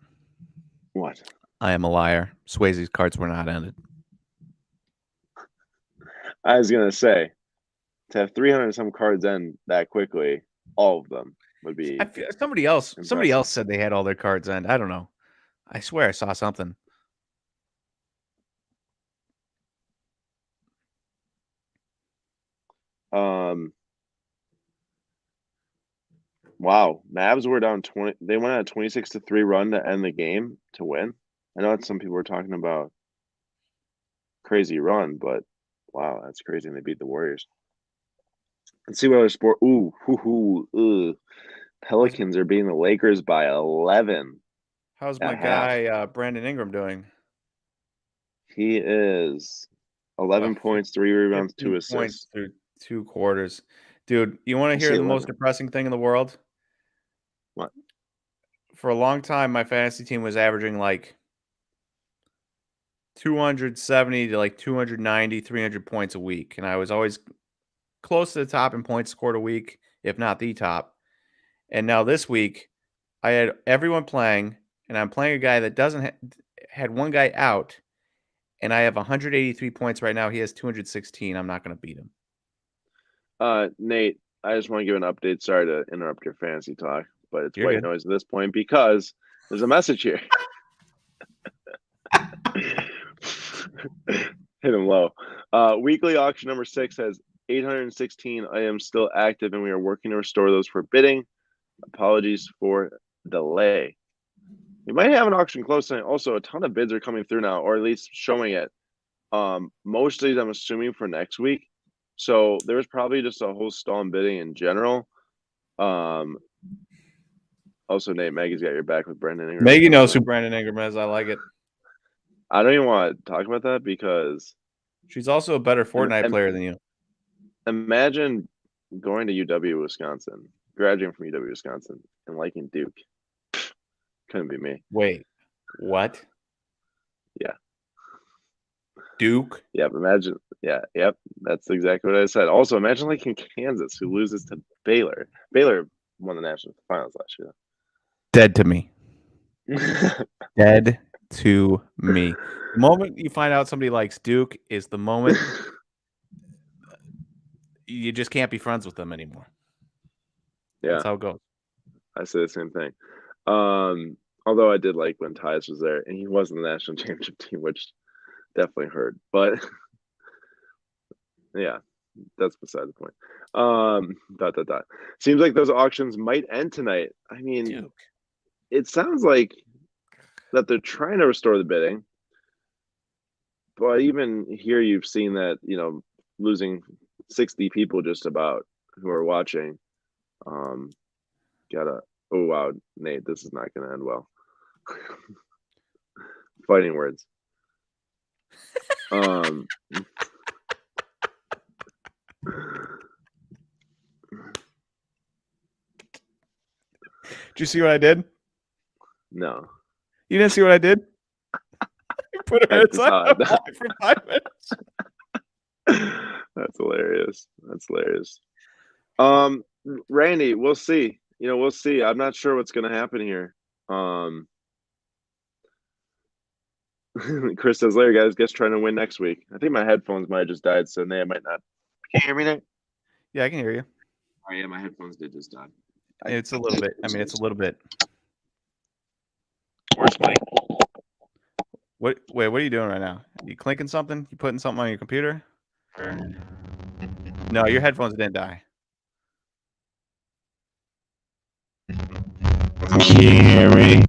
What? I am a liar. Swayze's cards were not ended. I was gonna say, to have 300 some cards end that quickly, all of them would be Somebody else impressive. said they had all their cards end. I don't know. I swear I saw something. Wow, Mavs were down 20. They went on a 26-3 run to end the game to win. I know that some people were talking about crazy run, but wow, that's crazy. And they beat the Warriors. Let's see what other sport. Ooh, Pelicans are beating the Lakers by 11 How's my at half. guy Brandon Ingram doing? He is 11 points, 3 rebounds, 2 15 points assists. through 2 quarters. Dude, you want to I hear see the most 11. depressing thing in the world? What? For a long time, my fantasy team was averaging like 270 to like 290, 300 points a week. And I was always close to the top in points scored a week, if not the top. And now this week, I had everyone playing, and I'm playing a guy that doesn't had one guy out, and I have 183 points right now. He has 216. I'm not going to beat him. Nate, I just want to give an update. Sorry to interrupt your fantasy talk, but it's You're white good. noise at this point because there's a message here. Hit him low. Weekly auction number 6 has 816 items still active, and we are working to restore those for bidding. Apologies for delay. We might have an auction close tonight. Also, a ton of bids are coming through now, or at least showing it. Most of these I'm assuming for next week. So there's probably just a whole stall in bidding in general. Also, Nate, Maggie's got your back with Brendan Ingram. Maggie knows who Brandon Ingram is. I like it. I don't even want to talk about that because she's also a better Fortnite player than you. Imagine going to UW Wisconsin, graduating from UW Wisconsin, and liking Duke. Couldn't be me. Wait, what? Yeah. Duke? Yep. Imagine. Yeah. Yep. That's exactly what I said. Also, imagine liking Kansas, who loses to Baylor. Baylor won the national finals last year. Dead to me. Dead to me. The moment you find out somebody likes Duke is the moment you just can't be friends with them anymore. Yeah. That's how it goes. I say the same thing. Although I did like when Tyus was there, and he was in the national championship team, which definitely hurt. But yeah, that's beside the point. ... Seems like those auctions might end tonight. I mean, Duke. It sounds like that they're trying to restore the bidding. But even here, you've seen that, losing 60 people just about who are watching. Oh, wow, Nate, this is not going to end well. Fighting words. Did you see what I did? No. You didn't see what I did? You put her inside for 5 minutes. That's hilarious. Randy, we'll see. We'll see. I'm not sure what's going to happen here. Chris says later, guys. Guess trying to win next week. I think my headphones might have just died, so they might not. Can you hear me now? Yeah, I can hear you. Oh yeah, my headphones did just die. It's a little bit. I mean, it's a little bit. Where's Mike? Wait, what are you doing right now? You clinking something? You putting something on your computer? No, your headphones didn't die. Can you hear me?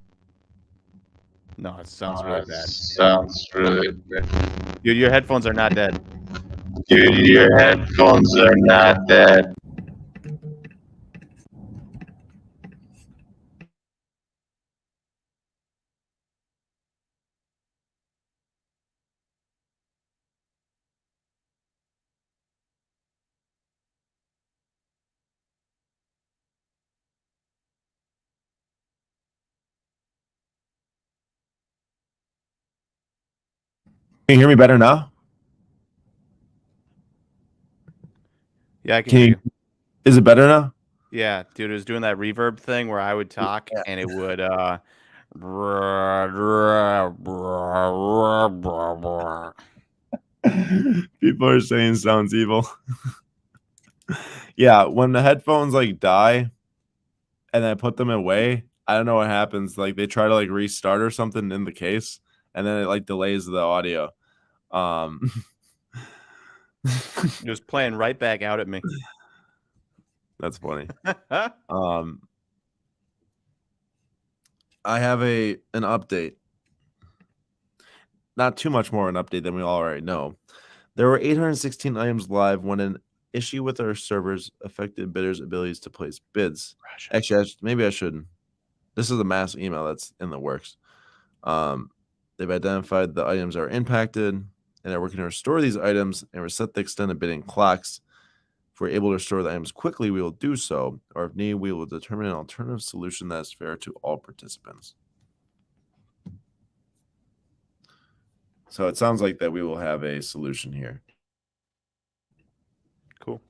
No, it sounds really bad. Sounds really bad. Dude, your headphones are not dead. Dude, your headphones are not dead. Can you hear me better now? Yeah, I can hear you. Is it better now? Yeah, dude, it was doing that reverb thing where I would talk and it would People are saying sounds evil. Yeah, when the headphones die and I put them away, I don't know what happens. They try to restart or something in the case, and then it delays the audio. It was playing right back out at me. That's funny. I have an update. Not too much more of an update than we already know. There were 816 items live when an issue with our servers affected bidders' abilities to place bids. Actually, maybe I shouldn't. This is a mass email that's in the works. They've identified the items are impacted, and they're working to restore these items and reset the extended bidding clocks. If we're able to restore the items quickly, we will do so, or if need, we will determine an alternative solution that is fair to all participants. So it sounds like that we will have a solution here. Cool.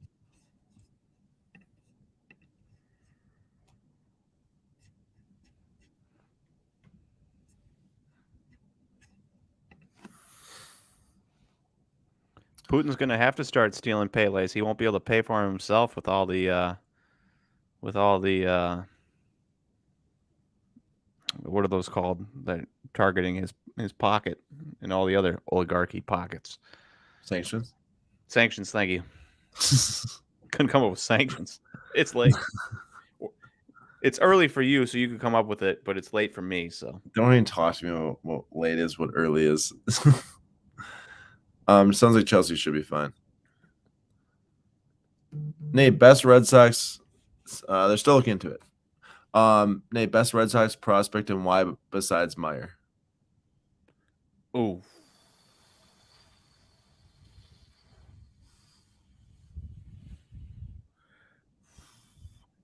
Putin's going to have to start stealing Pele's. He won't be able to pay for him himself with all the what are those called? That targeting his pocket and all the other oligarchy pockets. Sanctions. Sanctions. Thank you. Couldn't come up with sanctions. It's late. It's early for you, so you could come up with it, but it's late for me. So Don't even talk to me about what late is, what early is. Sounds like Chelsea should be fine. Nate, best Red Sox. They're still looking into it. Nate, best Red Sox prospect and why besides Meyer? ooh.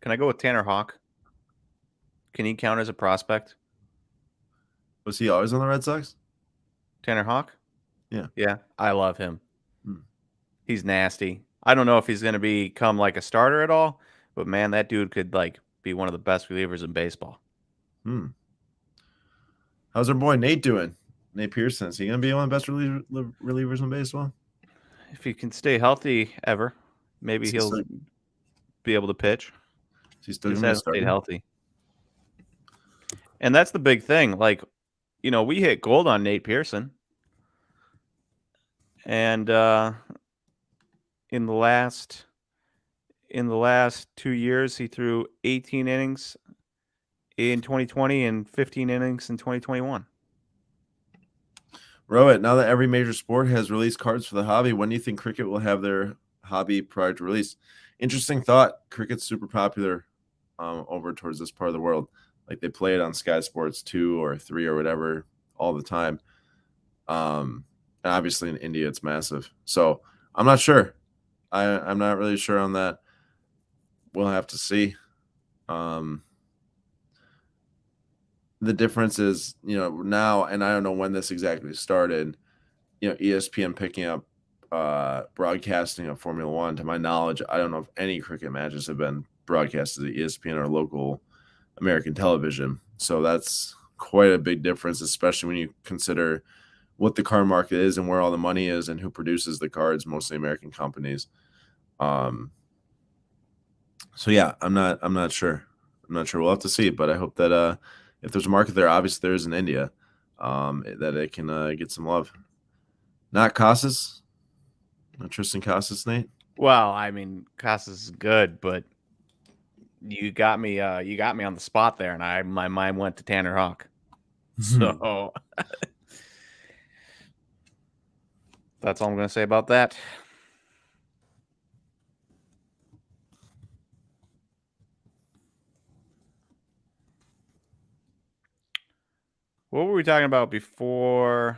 Can I go with Tanner Houck? Can he count as a prospect? Was he always on the Red Sox? Tanner Houck? Yeah. Yeah, I love him. Hmm. He's nasty. I don't know if he's going to become like a starter at all, but man, that dude could like be one of the best relievers in baseball. How's our boy Nate doing? Nate Pearson. Is he going to be one of the best relievers in baseball? If he can stay healthy ever, maybe he'll be able to pitch. Is he still Just going to hasn't start? stayed healthy. And that's the big thing. Like, we hit gold on Nate Pearson. And in the last 2 years, he threw 18 innings in 2020 and 15 innings in 2021. Rohit, now that every major sport has released cards for the hobby, when do you think cricket will have their hobby product release? Interesting thought. Cricket's super popular over towards this part of the world. Like they play it on Sky Sports 2 or 3 or whatever all the time. And obviously in India, it's massive. So I'm not sure. I'm not really sure on that. We'll have to see. The difference is, now, and I don't know when this exactly started, ESPN picking up broadcasting of Formula One. To my knowledge, I don't know if any cricket matches have been broadcasted at ESPN or local American television. So that's quite a big difference, especially when you consider what the card market is and where all the money is and who produces the cards, mostly American companies. So yeah, I'm not sure. We'll have to see, but I hope that if there's a market there, obviously there is in India, that it can get some love. Not Casas, not Tristan Casas, Nate. Well, I mean, Casas is good, but you got me on the spot there, and my mind went to Tanner Houck. So that's all I'm going to say about that. What were we talking about before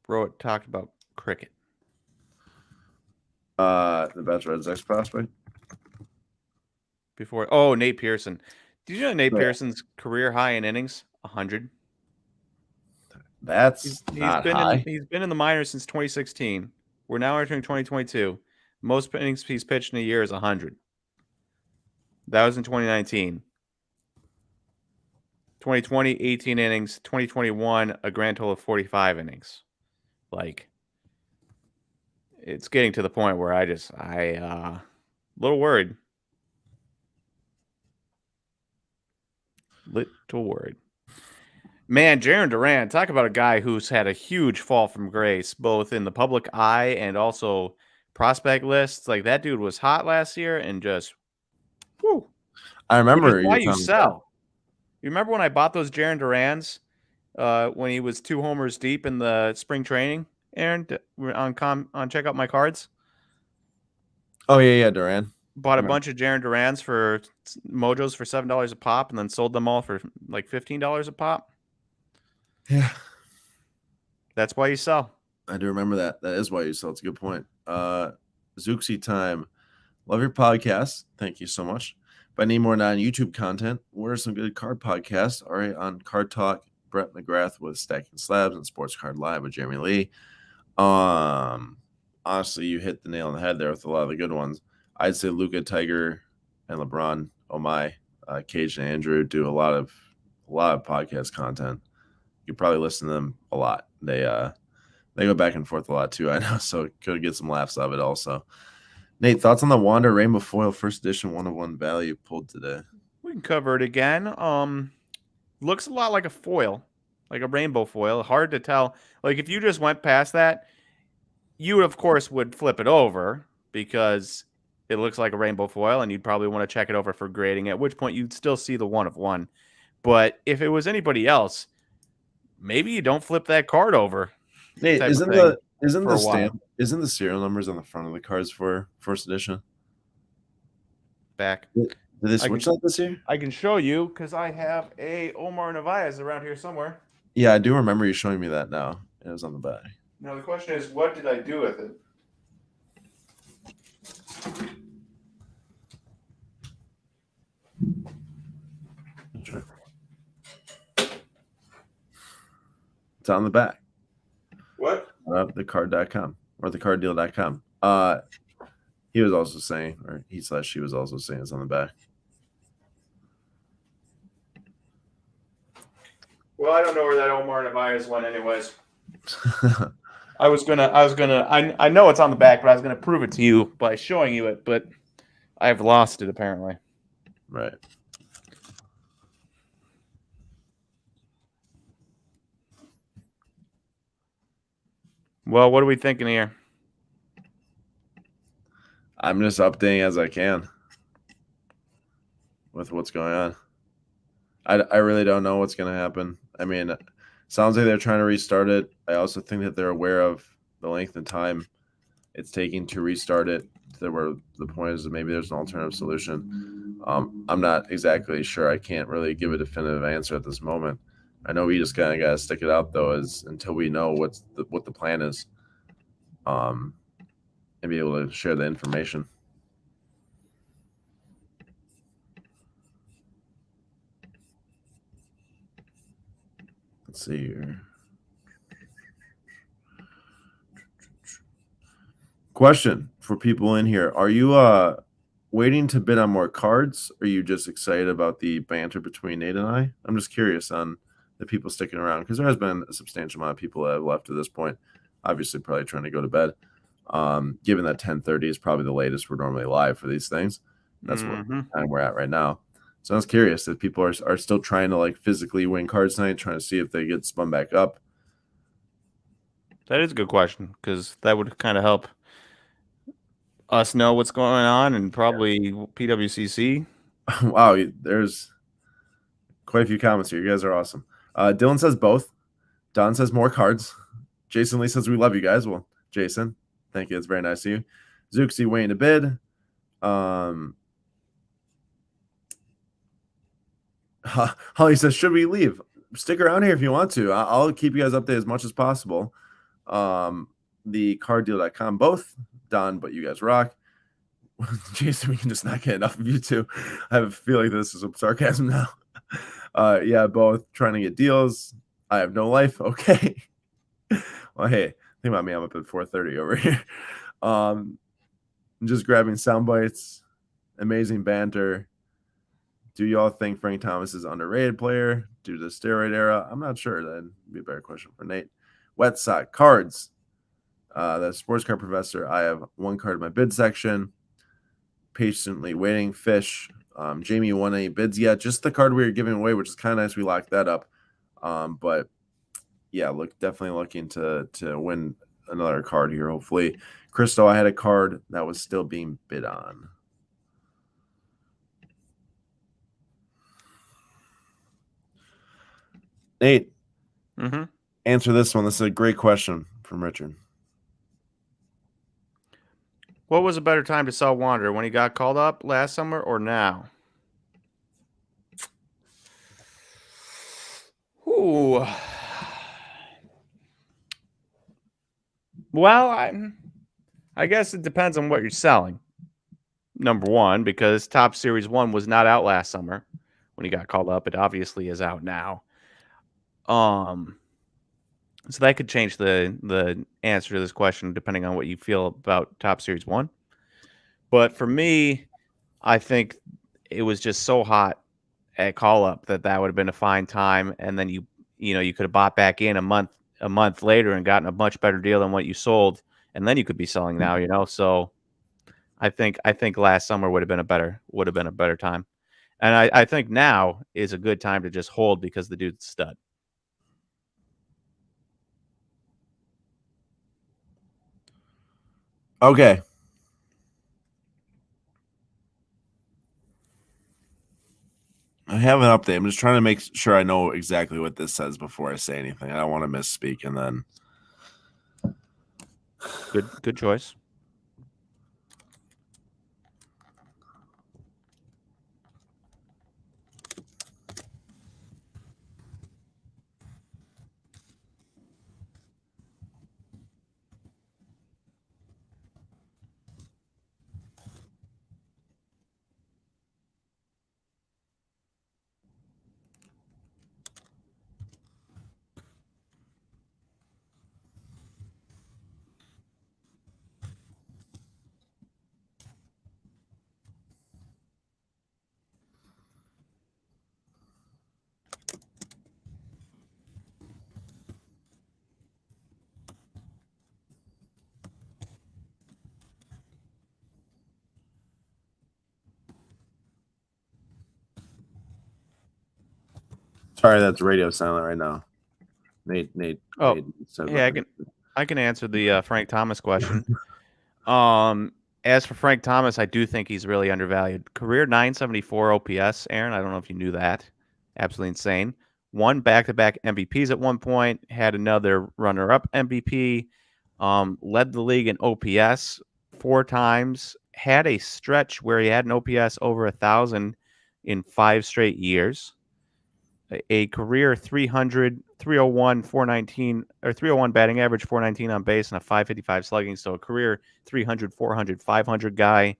Bro talked about cricket? The best Red Sox prospect. Nate Pearson. Did you know Nate Pearson's career high in innings? 100. That's not high. He's been in the minors since 2016. We're now entering 2022. Most innings he's pitched in a year is 100. That was in 2019. 2020, 18 innings. 2021, a grand total of 45 innings. Like, it's getting to the point where a little worried. Little worried. Man, Jarren Duran, talk about a guy who's had a huge fall from grace, both in the public eye and also prospect lists. Like, that dude was hot last year and just, whoo. I remember why you sell. You remember when I bought those Jarren Durans when he was 2 homers deep in the spring training, Aaron, on Check Out My Cards? Oh, yeah, Duran. Bought a bunch of Jarren Durans for Mojos for $7 a pop and then sold them all for like $15 a pop. Yeah. That's why you sell. I do remember that. That is why you sell. It's a good point. Zooksy time. Love your podcast. Thank you so much. If I need more non-YouTube content, where are some good card podcasts? All right, on Card Talk, Brett McGrath with Stacking Slabs and Sports Card Live with Jeremy Lee. Honestly, you hit the nail on the head there with a lot of the good ones. I'd say Luca, Tiger, and LeBron, Cage and Andrew do a lot of podcast content. You probably listen to them a lot. They They go back and forth a lot too, I know, so could get some laughs out of it also. Nate, thoughts on the Wander Rainbow Foil first edition 1/1 value pulled today? We can cover it again. Looks a lot like a foil, like a rainbow foil. Hard to tell. Like if you just went past that, you of course would flip it over because it looks like a rainbow foil, and you'd probably want to check it over for grading. At which point you'd still see the 1/1. But if it was anybody else, maybe you don't flip that card over. Nate, type of isn't thing the isn't for the a while. stamp isn't the serial numbers on the front of the cards for first edition? Back. Did they I switch can- that this year? I can show you because I have a Omar Narvaez around here somewhere. Yeah, I do remember you showing me that now. It was on the back. Now the question is, what did I do with it? Sure. It's on the back. What? Thecard.com or thecarddeal.com. He was also saying, or she was also saying it's on the back. Well, I don't know where that Omar Narvaez went anyways. I know it's on the back, but I was gonna prove it to you by showing you it, but I've lost it apparently. Right. Well, what are we thinking here? I'm just updating as I can with what's going on. I really don't know what's going to happen. I mean, sounds like they're trying to restart it. I also think that they're aware of the length and time it's taking to restart it. The point is that maybe there's an alternative solution. I'm not exactly sure. I can't really give a definitive answer at this moment. I know we just kind of got to stick it out though, is until we know what the plan is, and be able to share the information. Let's see here. Question for people in here: are you waiting to bid on more cards, or are you just excited about the banter between Nate and I? I'm just curious on the people sticking around, because there has been a substantial amount of people that have left to this point. Obviously, probably trying to go to bed. Given that 10:30 is probably the latest we're normally live for these things, that's what time we're at right now. So I was curious if people are still trying to like physically win cards tonight, trying to see if they get spun back up. That is a good question, because that would kind of help us know what's going on, and probably PWCC. Wow, there's quite a few comments here. You guys are awesome. Dylan says both. Don says more cards. Jason Lee says we love you guys. Well, Jason, thank you. It's very nice of you. Zooksy waiting to bid. Holly says, should we leave? Stick around here if you want to. I'll keep you guys updated as much as possible. The carddeal.com, both done, but you guys rock. Jason, we can just not get enough of you two. I have a feeling like this is some sarcasm now. Yeah, both trying to get deals. I have no life. Okay. Well, hey, think about me. I'm up at 4:30 over here. Just grabbing sound bites. Amazing banter. Do y'all think Frank Thomas is an underrated player due to the steroid era? I'm not sure. That'd be a better question for Nate. Wet sock cards. The sports card professor. I have one card in my bid section. Patiently waiting. Fish. Jamie won any bids yet? Just the card we were giving away, which is kind of nice. We locked that up. But yeah, definitely looking to win another card here. Hopefully, Crystal. I had a card that was still being bid on. Nate, answer this one. This is a great question from Richard. What was a better time to sell Wander, when he got called up last summer or now? Ooh. Well, I guess it depends on what you're selling. Number one, because Top Series 1 was not out last summer when he got called up. It obviously is out now. So that could change the answer to this question depending on what you feel about Top Series 1. But for me, I think it was just so hot at call up that would have been a fine time, and then you could have bought back in a month a month later and gotten a much better deal than what you sold, and then you could be selling now. So I think last summer would have been a better time, and I think now is a good time to just hold because the dude's a stud. Okay. I have an update. I'm just trying to make sure I know exactly what this says before I say anything. I don't want to misspeak and then. Good choice. Sorry, that's radio silent right now. Nate. Oh, Nate said yeah, that. I can answer the Frank Thomas question. As for Frank Thomas, I do think he's really undervalued. Career 974 OPS, Aaron. I don't know if you knew that. Absolutely insane. Won back-to-back MVPs at one point. Had another runner-up MVP. Led the league in OPS 4 times. Had a stretch where he had an OPS over 1,000 in 5 straight years. A career 300, 301, 419, or 301 batting average, 419 on base, and a 555 slugging. So a career 300, 400, 500 guy,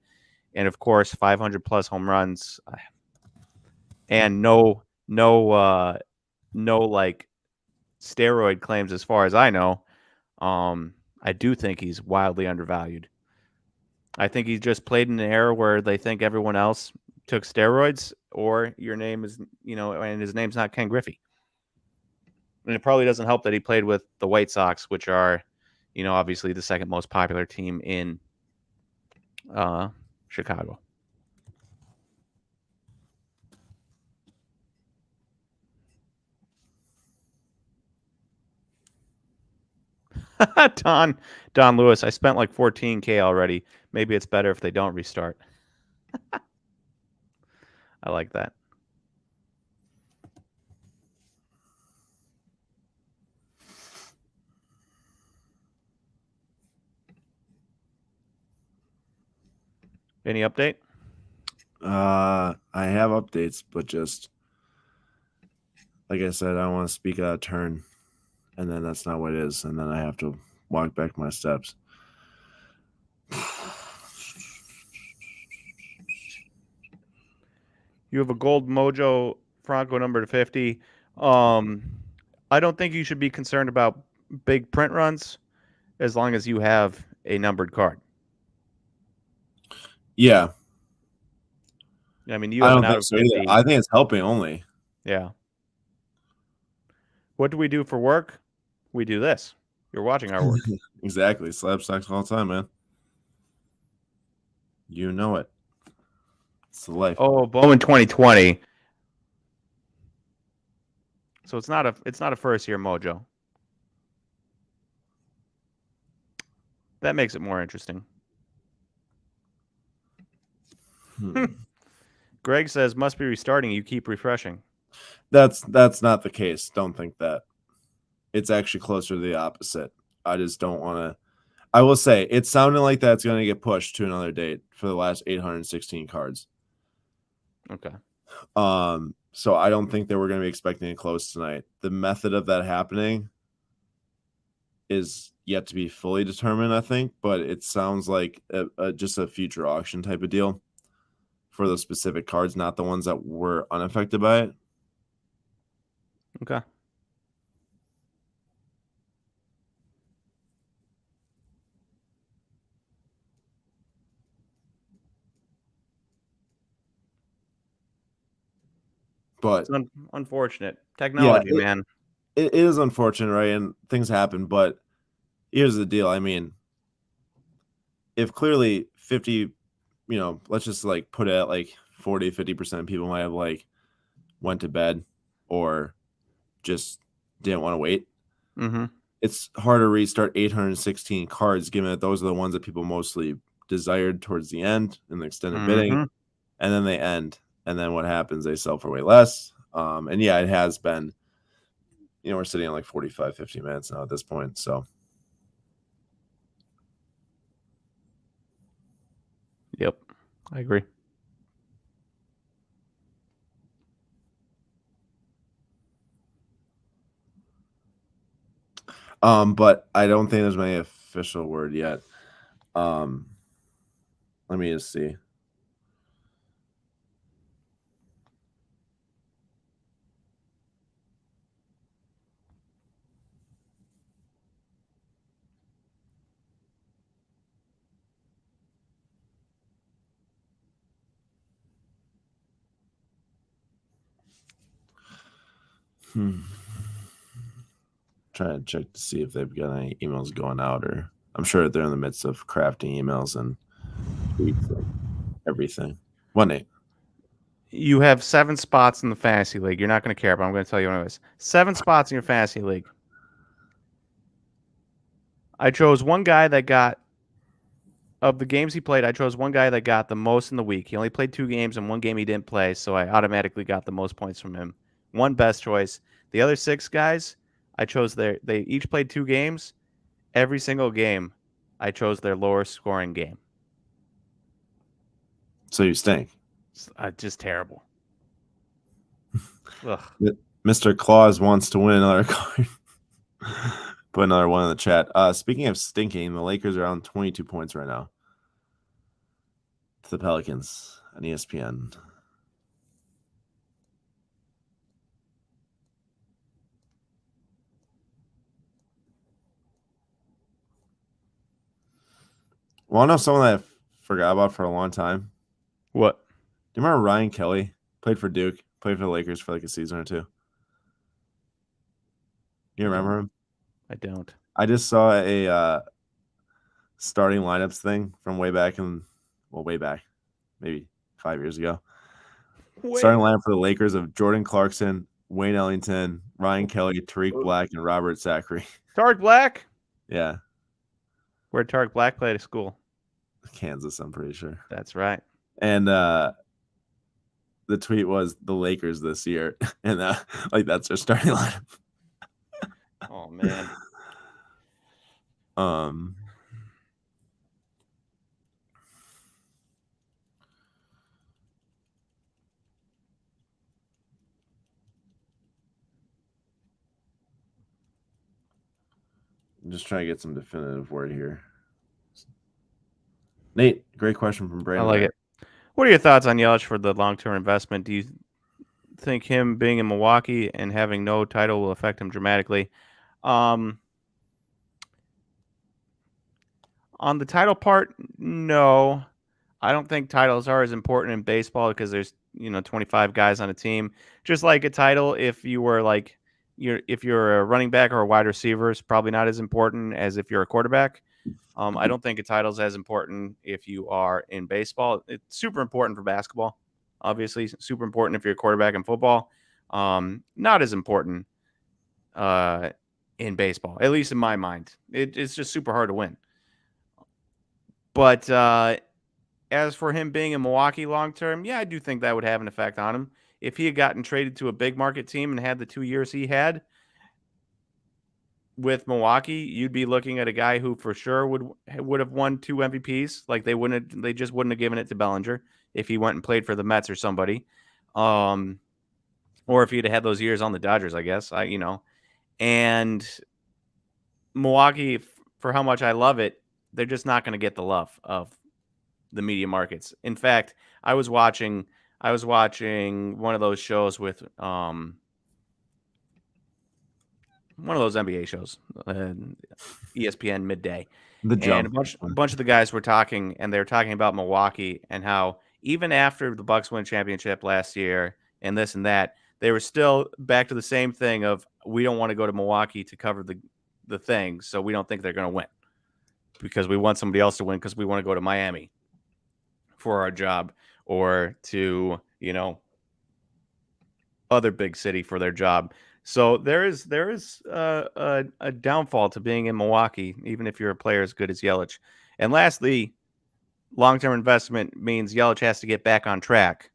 and of course 500 plus home runs, and no like steroid claims as far as I know. I do think he's wildly undervalued. I think he's just played in an era where they think everyone else took steroids, or your name is, and his name's not Ken Griffey. And it probably doesn't help that he played with the White Sox, which are, obviously the second most popular team in Chicago. Don Lewis, I spent like $14K already. Maybe it's better if they don't restart. I like that. Any update? I have updates, but just like I said, I don't want to speak out of turn, and then that's not what it is, and then I have to walk back my steps. You have a gold Mojo Franco number to 50. I don't think you should be concerned about big print runs as long as you have a numbered card. Yeah. I mean, you I have don't an out think of so 50. either. I think it's helping only. Yeah. What do we do for work? We do this. You're watching our work. Exactly. Slab stocks all the time, man. You know it. It's the life. Oh, Bowman 2020. So it's not a first year Mojo. That makes it more interesting. Greg says must be restarting. You keep refreshing. That's not the case. Don't think that. It's actually closer to the opposite. I just don't want to. I will say it's sounding like that's going to get pushed to another date for the last 816 cards. Okay. So I don't think that we're going to be expecting it close tonight. The method of that happening is yet to be fully determined, I think, but it sounds like just a future auction type of deal for those specific cards, not the ones that were unaffected by it. Okay. But it's unfortunate technology, man. it is unfortunate, right? And things happen, but here's the deal. I mean, if clearly 50, let's just like put it at like 40, 50% of people might have like went to bed or just didn't want to wait. Mm-hmm. It's hard to restart 816 cards, given that those are the ones that people mostly desired towards the end in the extended bidding, and then they end. And then what happens? They sell for way less. And yeah, it has been, we're sitting at like 45, 50 minutes now at this point. So, yep, I agree. But I don't think there's any official word yet. Let me just see. Trying to check to see if they've got any emails going out, or I'm sure they're in the midst of crafting emails and tweets and everything. 1-8. You have 7 spots in the fantasy league. You're not going to care, but I'm going to tell you anyways. 7 spots in your fantasy league. I chose one guy that got, of the games he played, I chose one guy that got the most in the week. He only played 2 games, and 1 game he didn't play, so I automatically got the most points from him. 1 best choice. The other 6 guys, I chose they each played 2 games. Every single game, I chose their lower scoring game. So you stink. Just terrible. Ugh. Mr. Claus wants to win another card. Put another one in the chat. Speaking of stinking, the Lakers are on 22 points right now to the Pelicans on ESPN. Want to know someone that I forgot about for a long time? What? Do you remember Ryan Kelly? Played for Duke, played for the Lakers for like a season or 2. You remember him? I don't. I just saw a starting lineups thing from way back, maybe 5 years ago. Starting lineup for the Lakers of Jordan Clarkson, Wayne Ellington, Ryan Kelly, Tariq Black, and Robert Zachary. Tariq Black? Yeah. Where Tariq Black played at school? Kansas, I'm pretty sure. That's right. And the tweet was the Lakers this year, and that's their starting lineup. Oh man. I'm just trying to get some definitive word here. Nate, great question from Brandon. I like it. What are your thoughts on Yelich for the long-term investment? Do you think him being in Milwaukee and having no title will affect him dramatically? On the title part, no. I don't think titles are as important in baseball because there's 25 guys on a team. Just like a title, if you were if you're a running back or a wide receiver, it's probably not as important as if you're a quarterback. I don't think a title is as important if you are in baseball. It's super important for basketball, obviously. Super important if you're a quarterback in football. Not as important in baseball, at least in my mind. It's just super hard to win. But as for him being in Milwaukee long term, yeah, I do think that would have an effect on him. If he had gotten traded to a big market team and had the 2 years he had with Milwaukee, you'd be looking at a guy who for sure would have won 2 MVPs. Like they just wouldn't have given it to Bellinger if he went and played for the Mets or somebody, or if he'd had those years on the Dodgers, I guess. And Milwaukee, for how much I love it, they're just not going to get the love of the media markets. In fact, I was watching one of those shows with one of those NBA shows, ESPN midday. And a bunch of the guys were talking, and they were talking about Milwaukee and how even after the Bucks win championship last year and this and that, they were still back to the same thing of we don't want to go to Milwaukee to cover the thing, so we don't think they're going to win because we want somebody else to win because we want to go to Miami for our job or to, other big city for their job. So there is a downfall to being in Milwaukee, even if you're a player as good as Yelich. And lastly, long-term investment means Yelich has to get back on track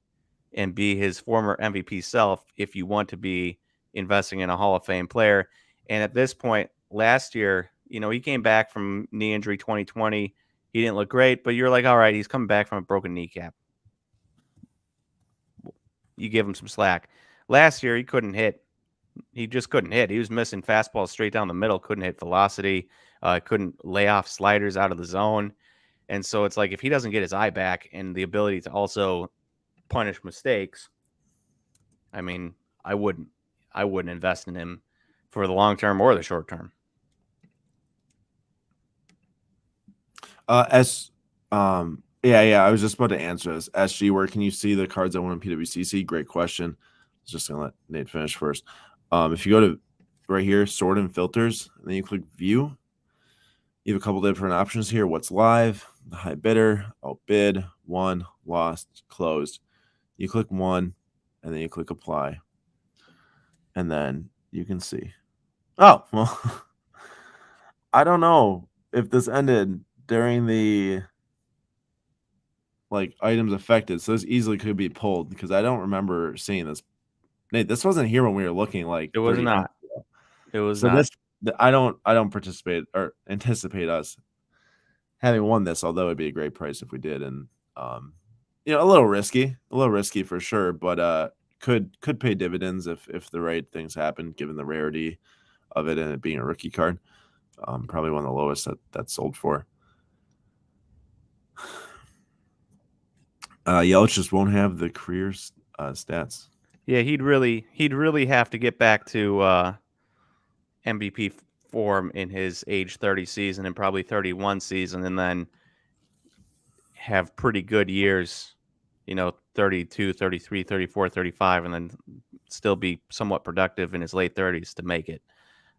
and be his former MVP self if you want to be investing in a Hall of Fame player. And at this point, last year, he came back from knee injury 2020. He didn't look great, but you're like, all right, he's coming back from a broken kneecap. You give him some slack. Last year, he couldn't hit. He just couldn't hit. He was missing fastballs straight down the middle, couldn't hit velocity, couldn't lay off sliders out of the zone. And so it's like if he doesn't get his eye back and the ability to also punish mistakes, I mean, I wouldn't invest in him for the long term or the short term. I was just about to answer this. SG, where can you see the cards I won in PWCC? Great question. I was just gonna let Nate finish first. If you go to right here, sort and filters, and then you click view, you have a couple different options here. What's live, the high bidder, outbid, won, lost, closed. You click one, and then you click apply, and then you can see. Oh, well, I don't know if this ended during the items affected, so this easily could be pulled because I don't remember seeing this. Nate, this wasn't here when we were looking. It was not. It was so not. I don't participate or anticipate us having won this, although it'd be a great price if we did, and a little risky for sure, but could pay dividends if the right things happen given the rarity of it and it being a rookie card. Probably one of the lowest that's sold for. Yelich just won't have the career stats. Yeah, he'd really have to get back to MVP form in his age 30 season and probably 31 season, and then have pretty good years, 32, 33, 34, 35, and then still be somewhat productive in his late 30s to make it.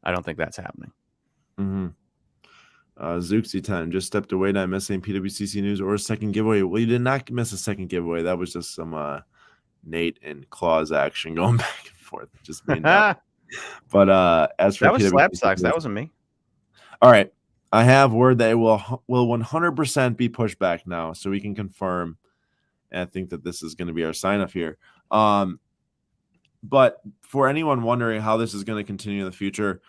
I don't think that's happening. Mm-hmm. Zooksy time just stepped away, not missing PWCC news or a second giveaway. Well, you did not miss a second giveaway. That was just some Nate and Claus action going back and forth. Just made that. But as for that was PWCC slap sucks, news, that wasn't me. All right, I have word that it will 100% be pushed back now, so we can confirm. And I think that this is going to be our sign off here. But for anyone wondering how this is going to continue in the future,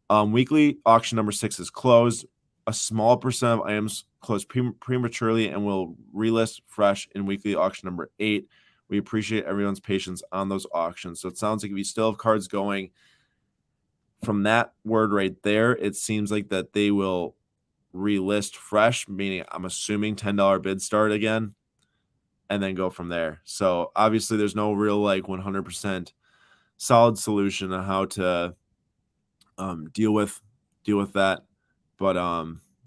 weekly auction number 6 is closed. A small percent of items close prematurely and will relist fresh in weekly auction number 8. We appreciate everyone's patience on those auctions. So it sounds like if you still have cards going from that word right there, it seems like that they will relist fresh, meaning I'm assuming $10 bid start again and then go from there. So obviously there's no real 100% solid solution on how to deal with that. But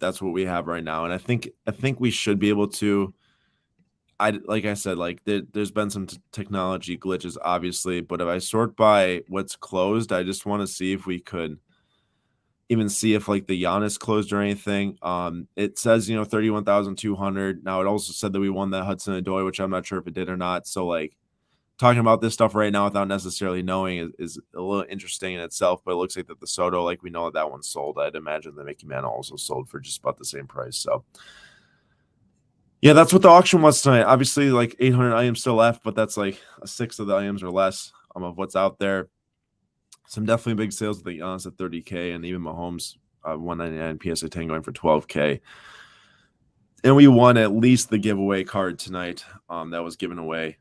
that's what we have right now, and I think we should be able to. Like I said, there's been some technology glitches, obviously, but if I sort by what's closed, I just want to see if we could even see if the Giannis closed or anything. It says 31,200. Now it also said that we won that Hudson Odoi, which I'm not sure if it did or not. So talking about this stuff right now without necessarily knowing is a little interesting in itself, but it looks like that the Soto, we know that one's sold. I'd imagine the Mickey Mantle also sold for just about the same price. So yeah, that's what the auction was tonight. Obviously 800 items still left, but that's a sixth of the items or less of what's out there. Some definitely big sales with the Giannis at 30K and even Mahomes 199 PSA 10 going for 12K. And we won at least the giveaway card tonight that was given away.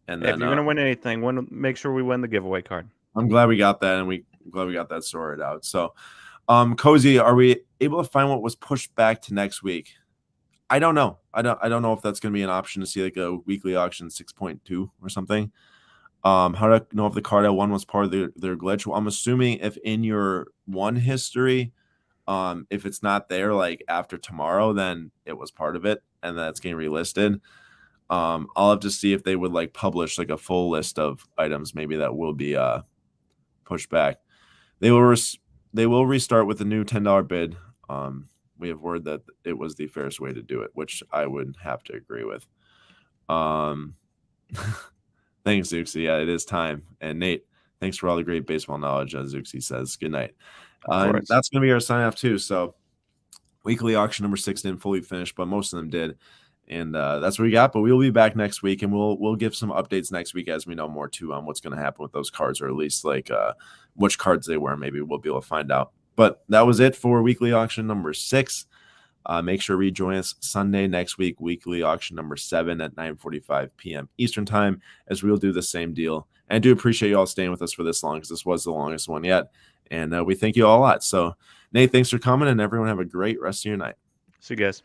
And then, if you're gonna win anything, make sure we win the giveaway card. I'm glad we got that, and glad we got that sorted out. So, Cozy, are we able to find what was pushed back to next week? I don't know. I don't know if that's going to be an option to see a weekly auction 6.2 or something. How do I know if the card I won was part of their glitch? Well, I'm assuming if in your one history, if it's not there after tomorrow, then it was part of it, and that's getting relisted. I'll have to see if they would like publish like a full list of items maybe that will be pushed back. They will restart with a new $10 bid. We have word that it was the fairest way to do it, which I would have to agree with. Thanks, Zuxi. Yeah, it is time. And Nate, thanks for all the great baseball knowledge, as Zuxi says. Good night. And that's going to be our sign off too. So weekly auction number 6 didn't fully finish, but most of them did. And that's what we got. But we'll be back next week, and we'll give some updates next week as we know more too on what's going to happen with those cards, or at least like which cards they were. Maybe we'll be able to find out. But that was it for weekly auction number 6. Make sure to rejoin us Sunday next week, weekly auction number 7 at 9:45 p.m. Eastern time, as we'll do the same deal. And I do appreciate you all staying with us for this long, because this was the longest one yet. And we thank you all a lot. So, Nate, thanks for coming, and everyone have a great rest of your night. See you guys.